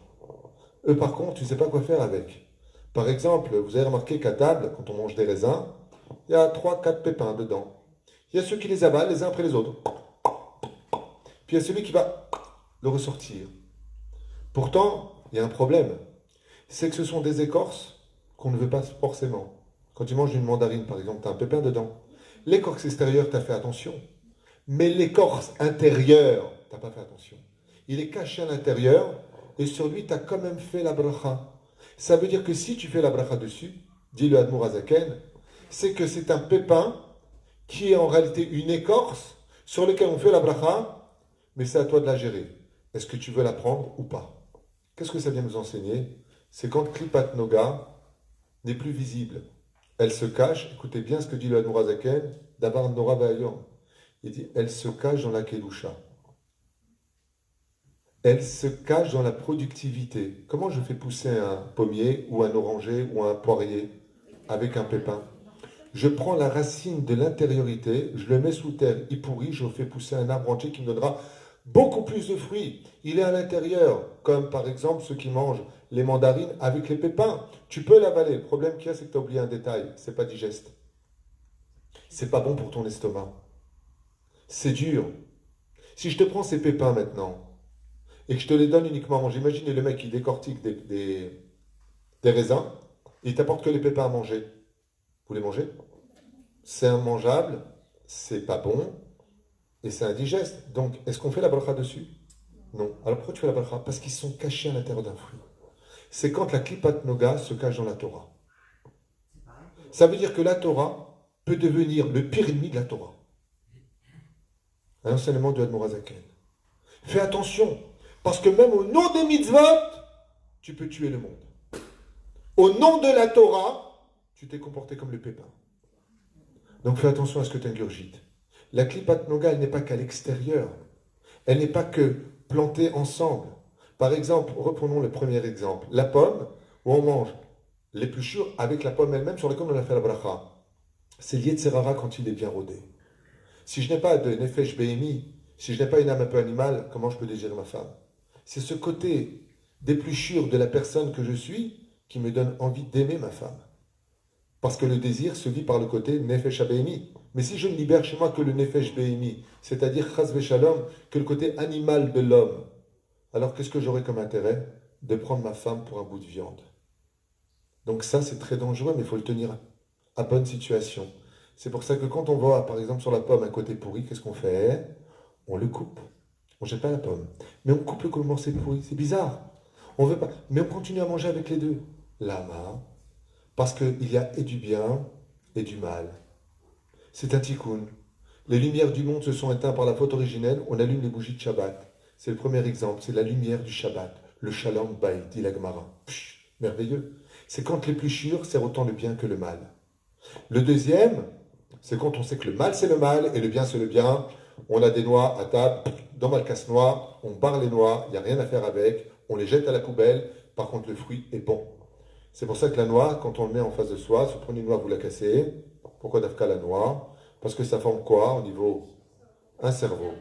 eux par contre, tu ne sais pas quoi faire avec. Par exemple, vous avez remarqué qu'à table, quand on mange des raisins, il y a 3-4 pépins dedans. Il y a ceux qui les avalent les uns après les autres. Puis il y a celui qui va le ressortir. Pourtant, il y a un problème. C'est que ce sont des écorces qu'on ne veut pas forcément. Quand tu manges une mandarine, par exemple, tu as un pépin dedans. L'écorce extérieure, tu as fait attention. Mais l'écorce intérieure, tu n'as pas fait attention. Il est caché à l'intérieur et sur lui, tu as quand même fait la bracha. Ça veut dire que si tu fais la bracha dessus, dit le Admor Hazaken, c'est que c'est un pépin qui est en réalité une écorce sur laquelle on fait la bracha, mais c'est à toi de la gérer. Est-ce que tu veux la prendre ou pas? Qu'est-ce que ça vient nous enseigner? C'est quand Klipat Noga n'est plus visible. Elle se cache, écoutez bien ce que dit le Admor Hazaken, d'Avar Nora Vayom. Il dit, elle se cache dans la Kedusha. elle se cache dans la productivité. Comment je fais pousser un pommier ou un oranger ou un poirier avec un pépin? Je prends la racine de l'intériorité, je le mets sous terre, il pourrit, je fais pousser un arbre entier qui me donnera beaucoup plus de fruits. Il est à l'intérieur, comme par exemple ceux qui mangent les mandarines avec les pépins. Tu peux l'avaler. Le problème qu'il y a, c'est que tu as oublié un détail. C'est pas digeste. C'est pas bon pour ton estomac. C'est dur. Si je te prends ces pépins maintenant et que je te les donne uniquement à manger, imaginez le mec qui décortique des raisins, il t'apporte que les pépins à manger. Vous les mangez? C'est immangeable, c'est pas bon et c'est indigeste. Donc, est-ce qu'on fait la bracha dessus? Non. Alors pourquoi tu fais la bracha? Parce qu'ils sont cachés à l'intérieur d'un fruit. C'est quand la Klipat Noga se cache dans la Torah. Ça veut dire que la Torah peut devenir le pire ennemi de la Torah. Un enseignement de Admor HaZaken. Fais attention, parce que même au nom des mitzvot, tu peux tuer le monde. Au nom de la Torah, tu t'es comporté comme le pépin. Donc fais attention à ce que tu ingurgites. La Klipat Noga, elle n'est pas qu'à l'extérieur. Elle n'est pas que plantée ensemble. Par exemple, reprenons le premier exemple. La pomme, où on mange l'épluchure avec la pomme elle-même sur laquelle on a fait la bracha. C'est l'Yetzerara quand il est bien rodé. Si je n'ai pas de Nefesh Behemi, si je n'ai pas une âme un peu animale, comment je peux désirer ma femme? C'est ce côté d'épluchure de la personne que je suis qui me donne envie d'aimer ma femme. Parce que le désir se vit par le côté Nefesh Behemi. Mais si je ne libère chez moi que le Nefesh Behemi, c'est-à-dire Chas Veshalom, que le côté animal de l'homme, alors qu'est-ce que j'aurais comme intérêt? De prendre ma femme pour un bout de viande. Donc ça, c'est très dangereux, mais il faut le tenir à bonne situation. C'est pour ça que quand on voit, par exemple, sur la pomme un côté pourri, qu'est-ce qu'on fait? On le coupe. On ne jette pas la pomme. Mais on coupe le morceau pourri. C'est bizarre. On veut pas. Mais on continue à manger avec les deux. Lama. Parce qu'il y a et du bien et du mal. C'est un tikkun. Les lumières du monde se sont éteintes par la faute originelle. On allume les bougies de Shabbat. C'est le premier exemple. C'est la lumière du Shabbat. Le Shalom Bay, dit la Gemara. Merveilleux. C'est quand l'épluchure sert autant le bien que le mal. Le deuxième, c'est quand on sait que le mal c'est le mal et le bien c'est le bien. On a des noix à table, dans ma casse-noix, on barre les noix, il n'y a rien à faire avec, on les jette à la poubelle, par contre le fruit est bon. C'est pour ça que la noix, quand on le met en face de soi, si vous prenez une noix, vous la cassez. Pourquoi d'Afka la noix? Parce que ça forme quoi au niveau? Un cerveau.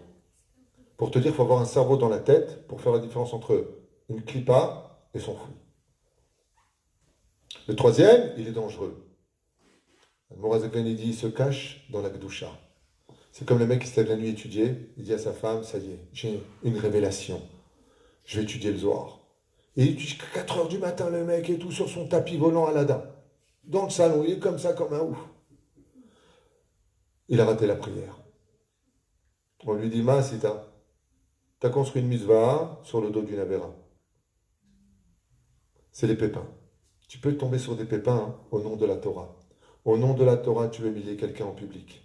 Pour te dire, il faut avoir un cerveau dans la tête pour faire la différence entre une clipa et son fruit. Le troisième, il est dangereux. Morazeklen, il dit, il se cache dans la Gdusha. C'est comme le mec qui se lève la nuit étudier, il dit à sa femme, ça y est, j'ai une révélation. Je vais étudier le Zohar. Et il étudie jusqu'à 4 heures du matin, le mec, et tout sur son tapis volant Aladdin. Dans le salon, il est comme ça, comme un ouf. Il a raté la prière. On lui dit, si t'as construit une misva sur le dos d'une Avera. C'est les pépins. Tu peux tomber sur des pépins au nom de la Torah. Au nom de la Torah, tu veux humilier quelqu'un en public.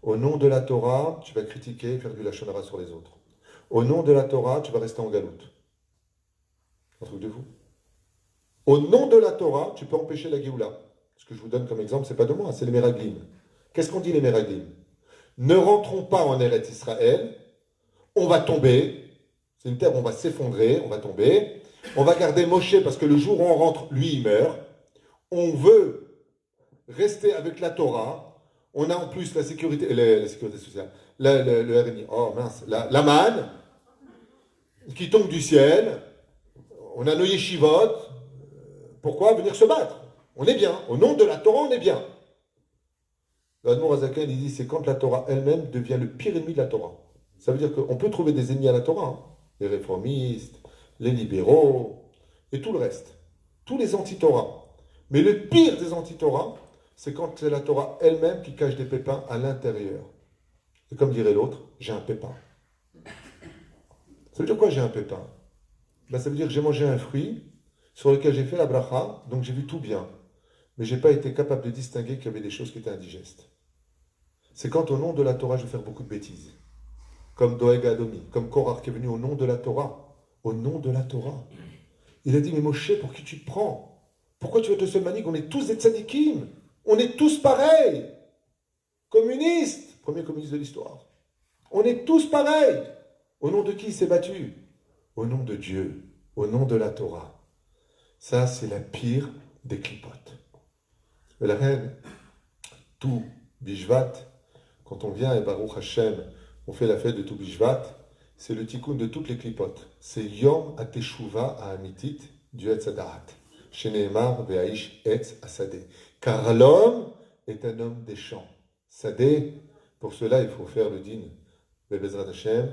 Au nom de la Torah, tu vas critiquer et faire du lachon hara sur les autres. Au nom de la Torah, tu vas rester en galoute. Un truc de fou. Au nom de la Torah, tu peux empêcher la Géoula. Ce que je vous donne comme exemple, c'est pas de moi, c'est les Meraglim. Qu'est-ce qu'on dit les Meraglim? Ne rentrons pas en Eretz Israël, on va tomber. C'est une terre où on va s'effondrer, on va tomber. On va garder Moshe parce que le jour où on rentre, lui, il meurt. On veut rester avec la Torah. On a en plus la sécurité, la sécurité sociale, le RNI, oh mince, la manne qui tombe du ciel. On a nos yeshivot. Pourquoi venir se battre? On est bien. Au nom de la Torah, on est bien. L'Admor HaZaken, il dit, c'est quand la Torah elle-même devient le pire ennemi de la Torah. Ça veut dire qu'on peut trouver des ennemis à la Torah. Hein. Les réformistes, les libéraux, et tout le reste. Tous les anti-Torah. Mais le pire des anti-Torah, c'est quand c'est la Torah elle-même qui cache des pépins à l'intérieur. Et comme dirait l'autre, j'ai un pépin. Ça veut dire quoi, j'ai un pépin? Ça veut dire que j'ai mangé un fruit sur lequel j'ai fait la bracha, donc j'ai vu tout bien. Mais je n'ai pas été capable de distinguer qu'il y avait des choses qui étaient indigestes. C'est quand au nom de la Torah, je vais faire beaucoup de bêtises. Comme Doeg Adomi, comme Korach qui est venu au nom de la Torah. Au nom de la Torah. Il a dit, mais Moshe, pour qui tu te prends? Pourquoi tu veux te seul manique? On est tous des tzadikim. On est tous pareils. Communistes. Premier communiste de l'histoire. On est tous pareils. Au nom de qui il s'est battu? au nom de Dieu, au nom de la Torah. Ça, c'est la pire des clipotes. La reine, tout Bishvat, quand on vient à Baruch Hashem, on fait la fête de tout Bishvat, c'est le tikkun de toutes les clipotes. C'est Yom HaTeshuva HaAmitit du Etz Hadarat. Sheneemar ve'aish Etz Hasadeh. Car l'homme est un homme des champs. Sadeh, pour cela, il faut faire le din. Bezrat Hashem,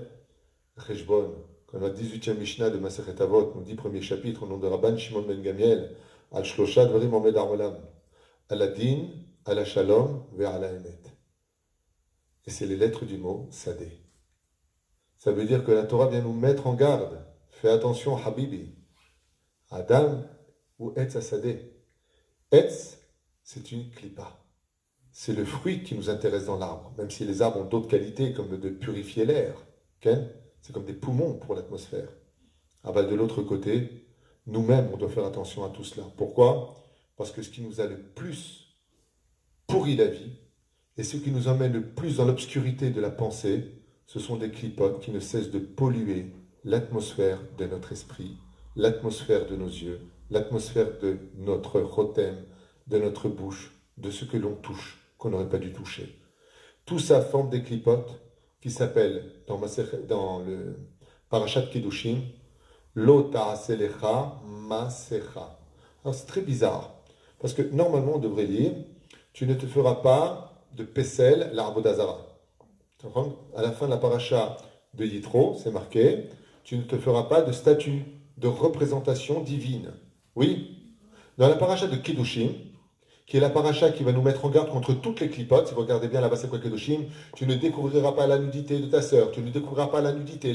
Cheshbon. Quand la 18e Mishnah de Masechet Avot, nous dit premier chapitre, au nom de Rabban Shimon ben Gamiel, Al Shlosha Dvarim Omed Ha'olam, Al Adin, Al Shalom, Ve'al Emet. Et c'est les lettres du mot Sadeh. Ça veut dire que la Torah vient nous mettre en garde. Fais attention, Habibi. Adam ou Etz Hasadeh. Etz, c'est une klippa. C'est le fruit qui nous intéresse dans l'arbre. Même si les arbres ont d'autres qualités, comme de purifier l'air. C'est comme des poumons pour l'atmosphère. Ah ben, de l'autre côté, nous-mêmes, on doit faire attention à tout cela. Pourquoi? Parce que ce qui nous a le plus pourri la vie, et ce qui nous emmène le plus dans l'obscurité de la pensée, ce sont des clipotes qui ne cessent de polluer l'atmosphère de notre esprit, l'atmosphère de nos yeux, l'atmosphère de notre rotem, de notre bouche, de ce que l'on touche, qu'on n'aurait pas dû toucher. Tout ça forme des clipotes qui s'appellent, dans le Parashat Kiddushin, Lo ta'aselecha masecha. Alors c'est très bizarre, parce que normalement on devrait lire, tu ne te feras pas de Pessel, l'arbre d'Azara. À la fin de la paracha de Yitro, c'est marqué, tu ne te feras pas de statue, de représentation divine. Oui. Dans la paracha de Kiddushin, qui est la paracha qui va nous mettre en garde contre toutes les clipotes, si vous regardez bien là-bas, c'est quoi Kedoshim, tu ne découvriras pas la nudité de ta sœur, tu ne découvriras pas la nudité.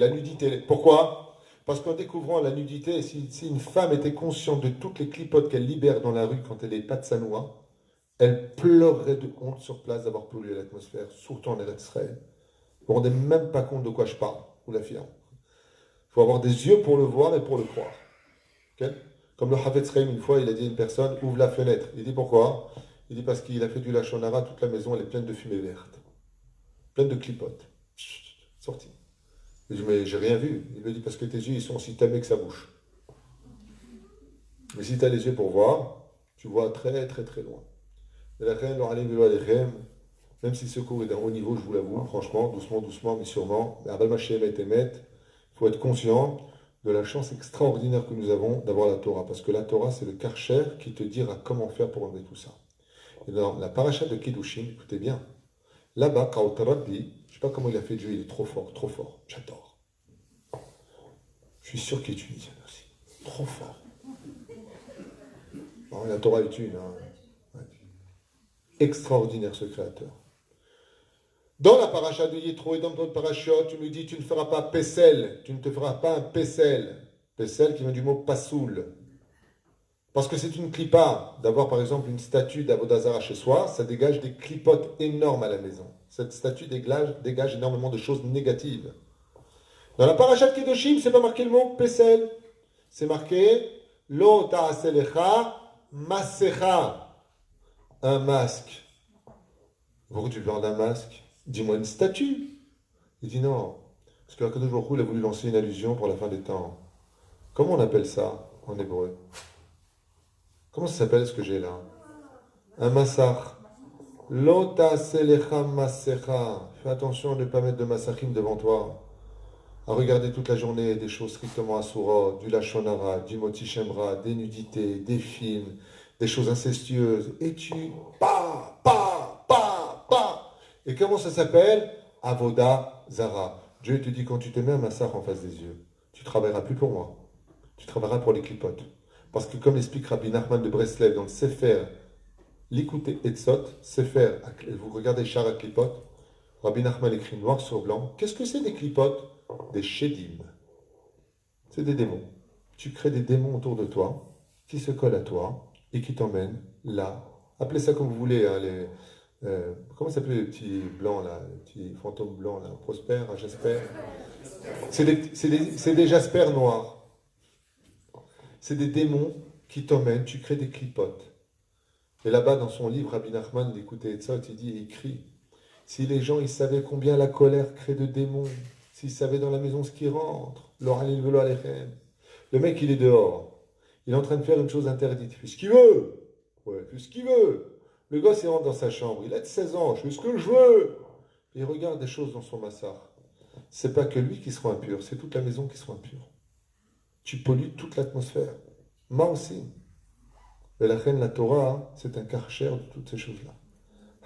Pourquoi? Parce qu'en découvrant la nudité, si une femme était consciente de toutes les clipotes qu'elle libère dans la rue quand elle est pas de sa noix, elle pleurerait de honte sur place d'avoir pollué l'atmosphère, surtout en Eretz Israël. Vous ne vous rendez même pas compte de quoi je parle, ou l'affirme. Il faut avoir des yeux pour le voir et pour le croire. Okay? Comme le Havetz Chaim, une fois, il a dit à une personne, ouvre la fenêtre. Il dit pourquoi? Il dit parce qu'il a fait du Lachon Hara, toute la maison, elle est pleine de fumée verte. Pleine de clipotes. Sorti. Il dit, mais j'ai rien vu. Il me dit, parce que tes yeux, ils sont aussi tamés que sa bouche. Mais si tu as les yeux pour voir, tu vois très très très loin. Et la reine, même si ce cours est d'un haut niveau, je vous l'avoue, franchement, doucement, mais sûrement, mais il faut être conscient de la chance extraordinaire que nous avons d'avoir la Torah. Parce que la Torah, c'est le karcher qui te dira comment faire pour enlever tout ça. Et dans la paracha de Kiddushin, écoutez bien, là-bas, Kaut Rabbi, je ne sais pas comment il a fait Dieu, il est trop fort, j'adore. Je suis sûr qu'il est tunisien aussi. Trop fort. Bon, la Torah est une. Ouais. Extraordinaire ce créateur. Dans la paracha de Yitro et dans d'autres parachutes, tu nous dis, tu ne feras pas Pessel, tu ne te feras pas un Pessel. Pessel qui vient du mot Passoul. Parce que c'est une clipa d'avoir par exemple une statue d'Avodazara chez soi, ça dégage des clipotes énormes à la maison. Cette statue dégage énormément de choses négatives. Dans la paracha de Kedoshim, c'est pas marqué le mot Pessel. C'est marqué Lo ta'aselecha masecha. Un masque. Pourquoi tu parles d'un masque? Dis-moi une statue. Il dit non. Parce que Akadosh Baruch Hu, il a voulu lancer une allusion pour la fin des temps. Comment on appelle ça en hébreu? Comment ça s'appelle ce que j'ai là? Un massach. Lota selecha masecha. Fais attention à ne pas mettre de massachim devant toi. À regarder toute la journée des choses strictement assoura, du lachon hara, du moti shemra, des nudités, des films, des choses incestueuses. Et tu Et comment ça s'appelle? Avoda Zara. Dieu te dit, quand tu te mets un massach en face des yeux, tu ne travailleras plus pour moi. Tu travailleras pour les clipotes. Parce que comme l'explique Rabbi Nachman de Breslev dans le Sefer, l'écoutez Etzot, Sefer, vous regardez Shara Klipot, Rabbi Nachman écrit noir sur blanc. Qu'est-ce que c'est des clipotes? Des shedim. C'est des démons. Tu crées des démons autour de toi, qui se collent à toi, et qui t'emmènent là. Appelez ça comme vous voulez, hein, comment s'appellent les petits blancs là, les petits fantômes blancs là, Prosper, Jasper. C'est des jaspers noirs. C'est des démons qui t'emmènent, tu crées des clipotes. Et là-bas, dans son livre, Rabbi Nachman, d'écouter Etzot, il dit, il écrit, si les gens, ils savaient combien la colère crée de démons, s'ils savaient dans la maison ce qui rentre, le mec, il est dehors. Il est en train de faire une chose interdite. Il fait ce qu'il veut. Ouais, il fait ce qu'il veut. Le gosse, il rentre dans sa chambre. Il a 16 ans. Je fais ce que je veux. Il regarde des choses dans son massar. C'est pas que lui qui sera impur, c'est toute la maison qui sera impure. Tu pollues toute l'atmosphère. Moi aussi. Et la reine, la Torah, c'est un karcher de toutes ces choses-là.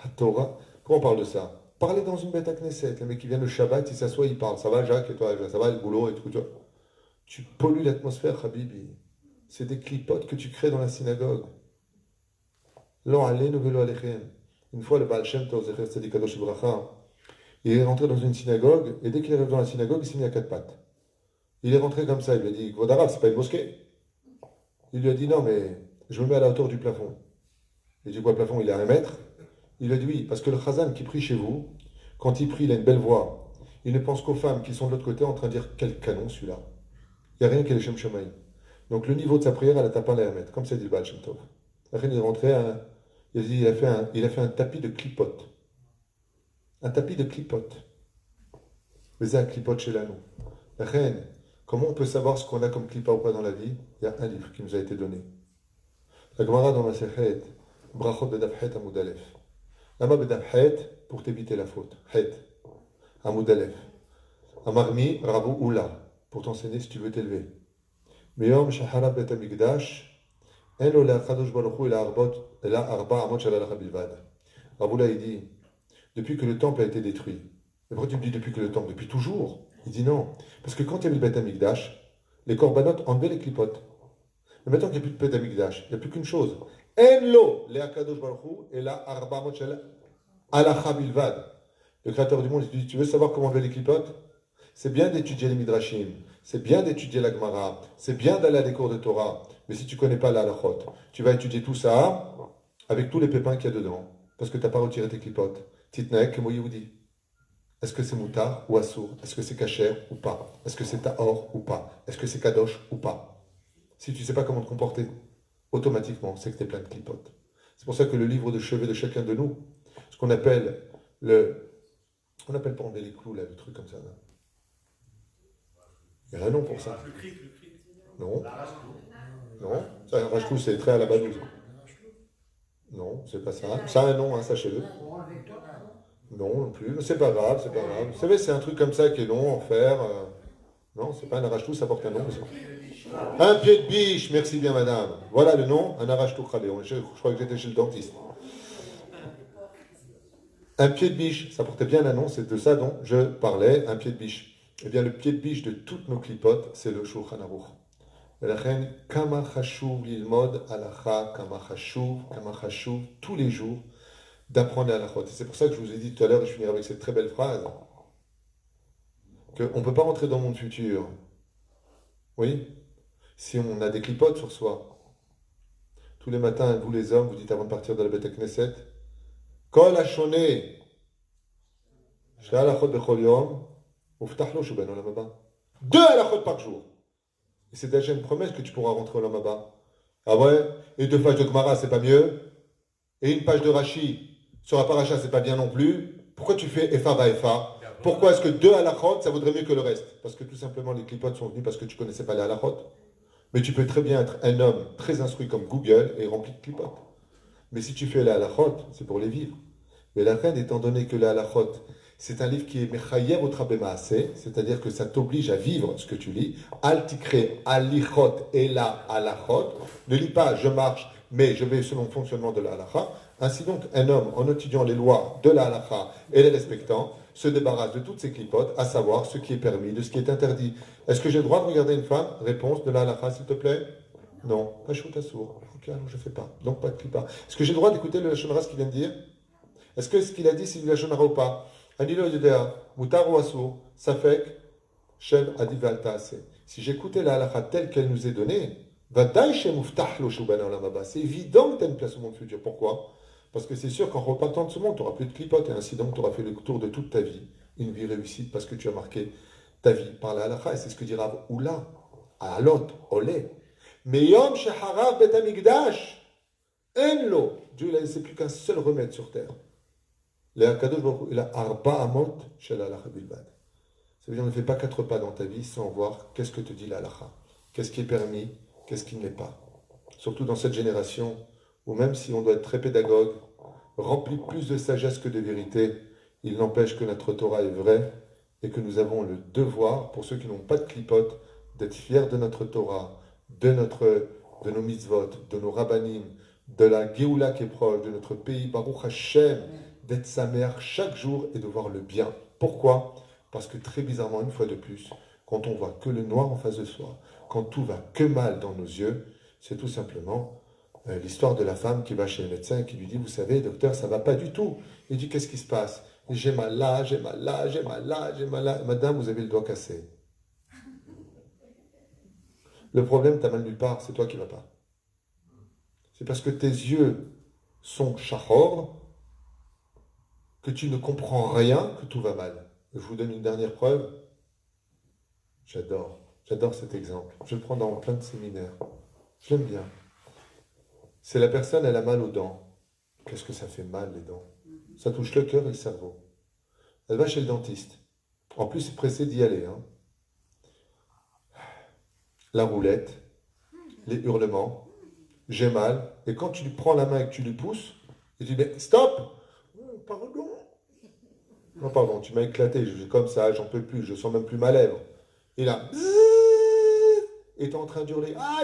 La Torah, comment on parle de ça? Parler dans une bête à Knesset. Le mec qui vient le Shabbat, il s'assoit, il parle. Ça va, Jacques, et toi, ça va, le boulot, et tout. Tu pollues l'atmosphère, Habibi. C'est des clipotes que tu crées dans la synagogue. Lo aleinu velo alechem. Une fois, le Baal Shem Tov, Zecher Tzadik Kadosh Bracha, il est rentré dans une synagogue, et dès qu'il arrive dans la synagogue, il s'est mis à quatre pattes. Il est rentré comme ça, il lui a dit, Kvodarav, c'est pas une mosquée. Il lui a dit, non, mais je me mets à la hauteur du plafond. Il dit, quoi, le plafond, il est à 1 mètre? Il lui a dit, oui, parce que le Chazan qui prie chez vous, quand il prie, il a une belle voix. Il ne pense qu'aux femmes qui sont de l'autre côté en train de dire, quel canon celui-là. Il n'y a rien qui est le Shem Shamaï. Donc le niveau de sa prière, elle a tapé à 1 mètre, comme c'est dit le Baal Shem Tov. Après, il est rentré, il a fait un tapis de clipote. Un tapis de clipote. Mais un clipote chez l'anneau. La reine, comment on peut savoir ce qu'on a comme clipa ou pas dans la vie? Il y a un livre qui nous a été donné. La Gemara dans la Sechet, Brachot Bedafhet Amoud Aleph. Lama Bedafhet, pour t'éviter la faute. Het, Amoud Aleph. Amarmi, Rabu Oula, pour t'enseigner si tu veux t'élever. Meyom Shahara Bet Amigdash, Eno la Kadosh Baruch Hu la Arba Amot Shalalacha Bilvad. Raboula, il dit, depuis que le temple a été détruit. Mais pourquoi tu me dis depuis que le temple? Depuis toujours. Il dit non. Parce que quand il y avait le Beth Amikdash, les corbanotes enlevaient les clipotes. Mais maintenant qu'il n'y a plus de Beth Amikdash, il n'y a plus qu'une chose. Enlo, le Akadosh Baruch Hu, et la Arba Mochel Alacha Bilvad. Le créateur du monde, il dit, tu veux savoir comment enlever les clipotes? C'est bien d'étudier les Midrashim, c'est bien d'étudier la Gemara, c'est bien d'aller à des cours de Torah. Mais si tu ne connais pas la halachot, tu vas étudier tout ça avec tous les pépins qu'il y a dedans. Parce que tu n'as pas retiré tes clipotes. Titnek, Moyehoudi. Est-ce que c'est moutar ou assour? Est-ce que c'est kasher ou pas? Est-ce que c'est tahor ou pas? Est-ce que c'est kadosh ou pas? Si tu ne sais pas comment te comporter, automatiquement, c'est que tu es plein de clipotes. C'est pour ça que le livre de chevet de chacun de nous, ce qu'on appelle on appelle pas enlever les clous, là, le truc comme ça. Là. Il y a un nom pour ça. Non. Non. Ça, un rage-clou, c'est très à la badouse. Non, c'est pas ça. Ça a un nom, hein, sachez-le. Non, non plus. C'est pas grave, c'est pas grave. Vous savez, c'est un truc comme ça qui est long, en fer. Non, c'est pas un arrache-tout, ça porte un nom. Un pied de biche, merci bien madame. Voilà le nom, un arrache-tout khaléon. Je crois que j'étais chez le dentiste. Un pied de biche, ça portait bien un nom, c'est de ça dont je parlais, un pied de biche. Eh bien, le pied de biche de toutes nos clipotes, c'est le Shulchan Aruch. La reine, kama chashuv lilmod alacha, kama chashuv, tous les jours, d'apprendre la halachot. C'est pour ça que je vous ai dit tout à l'heure, et je finirai avec cette très belle phrase, qu'on ne peut pas rentrer dans le monde futur, oui, si on a des clipotes sur soi. Tous les matins, vous les hommes, vous dites avant de partir de la Beth Knesset, Kol hashoneh, shte halachot bechol yom, uftach lo shuben olam haba. 2 halachot par jour. Et c'est déjà une promesse que tu pourras rentrer au olam haba. Ah ouais? Et 2 pages de Gemara, c'est pas mieux? Et une page de Rashi sur la paracha, c'est pas bien non plus? Pourquoi tu fais Efa va Efa? Pourquoi est-ce que 2 halachot, ça vaudrait mieux que le reste? Parce que tout simplement, les clipotes sont venus parce que tu connaissais pas les halachot. Mais tu peux très bien être un homme très instruit comme Google et rempli de clipotes. Mais si tu fais les halachot, c'est pour les vivre. Mais la reine, étant donné que les halachot, c'est un livre qui est mechayer au trabemaasé, c'est-à-dire que ça t'oblige à vivre ce que tu lis. Al tikre alichot et la halachot. Ne lis pas, je marche, mais je vais selon le fonctionnement de la halacha. Ainsi donc, un homme, en étudiant les lois de la halacha et les respectant, se débarrasse de toutes ses clipotes, à savoir ce qui est permis, de ce qui est interdit. Est-ce que j'ai le droit de regarder une femme? Réponse de la halakha, s'il te plaît. Non, pas chout à sourd. Ok, alors je ne fais pas. Donc pas de clipa. Est-ce que j'ai le droit d'écouter le Lachon Hara, ce qu'il vient de dire? Est-ce que ce qu'il a dit, c'est du Lachon Hara ou pas? Anilo yodea, mutar ou assour, safek, shev adi valtaase. Si j'écoutais la halakha telle qu'elle nous est donnée, vadaï shem uftah lo shuban olam haba. C'est évident que tu as une place au monde futur. Pourquoi? Parce que c'est sûr qu'en repartant de ce monde, tu n'auras plus de clipote et ainsi donc tu auras fait le tour de toute ta vie. Une vie réussie parce que tu as marqué ta vie par la halakha. Et c'est ce que dira Rav Oula, à Alot, Olé. Mais Yom Sheharav Bet Amigdash, Enlo. Dieu n'a laissé plus qu'un seul remède sur terre. Le Hakadosh Baruch Hu, il a Arba Amot Shel Halakha Bilbad. Ça veut dire ne fais pas 4 pas dans ta vie sans voir qu'est-ce que te dit la halakha. Qu'est-ce qui est permis, qu'est-ce qui ne l'est pas. Surtout dans cette génération où même si on doit être très pédagogue, rempli plus de sagesse que de vérité, il n'empêche que notre Torah est vraie et que nous avons le devoir, pour ceux qui n'ont pas de clipote, d'être fiers de notre Torah, de nos mitzvot, de nos rabbanim, de la Géoula qui est proche, de notre pays, Baruch Hashem, d'être sa mère chaque jour et de voir le bien. Pourquoi ? Parce que très bizarrement, une fois de plus, quand on voit que le noir en face de soi, quand tout va que mal dans nos yeux, c'est tout simplement l'histoire de la femme qui va chez le médecin et qui lui dit, vous savez, docteur, ça ne va pas du tout. Il dit, qu'est-ce qui se passe ? J'ai mal là, j'ai mal là, j'ai mal là, j'ai mal là. Madame, vous avez le doigt cassé. Le problème, tu as mal nulle part, c'est toi qui ne vas pas. C'est parce que tes yeux sont chahor, que tu ne comprends rien, que tout va mal. Je vous donne une dernière preuve. J'adore cet exemple. Je le prends dans plein de séminaires. Je l'aime bien. C'est la personne, elle a mal aux dents. Qu'est-ce que ça fait mal, les dents? Ça touche le cœur et le cerveau. Elle va chez le dentiste. En plus, c'est pressé d'y aller. Hein. La roulette, les hurlements, j'ai mal. Et quand tu lui prends la main et que tu lui pousses, et tu dis, stop! Pardon. Non, pardon, tu m'as éclaté, je suis comme ça, j'en peux plus, je sens même plus ma lèvre. Et là, et tu es en train d'hurler, ah,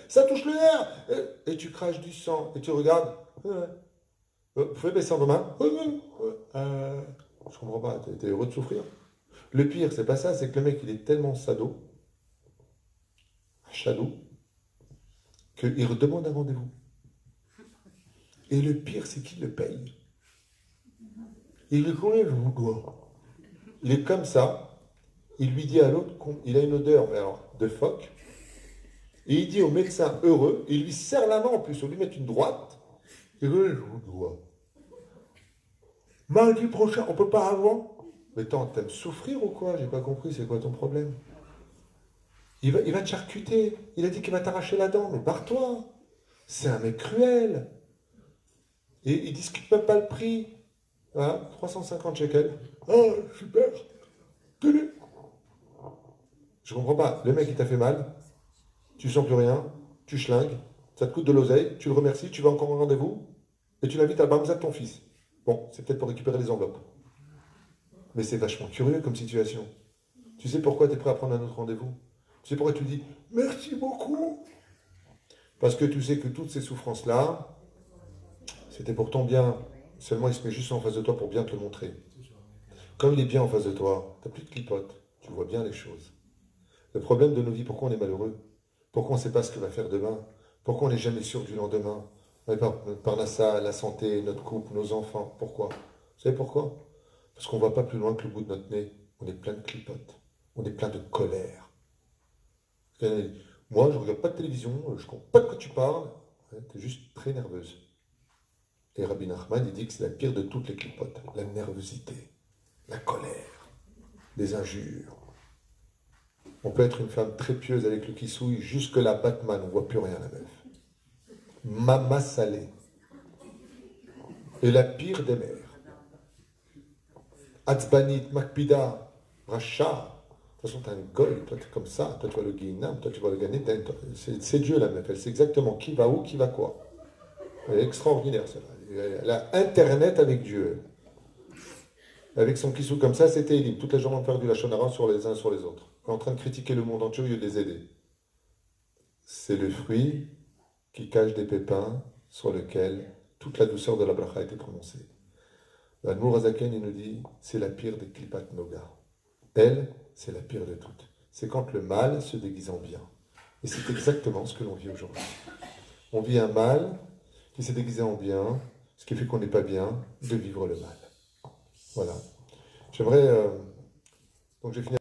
ça touche le nerf, et tu craches du sang, et tu regardes, vous pouvez baisser vos mains, je comprends pas, t'es heureux de souffrir. Le pire, c'est pas ça, c'est que le mec, il est tellement sado, qu'il redemande un rendez-vous. Et le pire, c'est qu'il le paye. Il est combien je vous dois. Il est comme ça. Il lui dit à l'autre qu'il a une odeur, mais alors, de phoque. Et il dit au médecin heureux, il lui serre la main en plus, on lui met une droite. Et je vous dois. Mardi prochain, on peut pas avant. Mais attends, t'aimes souffrir ou quoi? J'ai pas compris, c'est quoi ton problème? Il va te charcuter. Il a dit qu'il va t'arracher la dent, mais barre-toi. C'est un mec cruel. Et il discute même pas le prix. Voilà, 350 shekels. Oh, super. Tenez. Je comprends pas. Le mec, il t'a fait mal. Tu sens plus rien. Tu schlingues. Ça te coûte de l'oseille. Tu le remercies. Tu vas encore un rendez-vous. Et tu l'invites à la bar mitzvah de ton fils. Bon, c'est peut-être pour récupérer les enveloppes. Mais c'est vachement curieux comme situation. Tu sais pourquoi tu es prêt à prendre un autre rendez-vous? Tu sais pourquoi tu dis merci beaucoup? Parce que tu sais que toutes ces souffrances-là, c'était pour ton bien. Seulement, il se met juste en face de toi pour bien te le montrer. Comme il est bien en face de toi, tu n'as plus de clipote, tu vois bien les choses. Le problème de nos vies, pourquoi on est malheureux? Pourquoi on ne sait pas ce que va faire demain? Pourquoi on n'est jamais sûr du lendemain? Par la santé, notre couple, nos enfants. Pourquoi? Vous savez pourquoi? Parce qu'on ne voit pas plus loin que le bout de notre nez. On est plein de clipotes. On est plein de colère. Moi, je ne regarde pas de télévision, je ne comprends pas de quoi tu parles. Tu es juste très nerveuse. Et Rabbi Nachman, il dit que c'est la pire de toutes les clipotes. La nervosité, la colère, les injures. On peut être une femme très pieuse avec le kissouille, jusque la Batman, on ne voit plus rien, la meuf. Mama salée. Et la pire des mères. Atzbanit, Makpida, Racha. De toute façon, tu as un goy, toi tu es comme ça, toi tu vois le Guinam, toi tu vois le Ganéden. C'est Dieu la meuf, elle sait exactement qui va où, qui va quoi. Elle est extraordinaire celle-là. Elle a Internet avec Dieu. Avec son kissou comme ça, c'était éliminé. Toute la journée, on faire du lachonara sur les uns sur les autres. On est en train de critiquer le monde entier au lieu de les aider. C'est le fruit qui cache des pépins sur lequel toute la douceur de la bracha a été prononcée. L'Admour Azaken, il nous dit, c'est la pire des klipat noga. Elle, c'est la pire de toutes. C'est quand le mal se déguise en bien. Et c'est exactement ce que l'on vit aujourd'hui. On vit un mal qui s'est déguisé en bien, ce qui fait qu'on n'est pas bien de vivre le mal. Voilà. J'aimerais... donc j'ai fini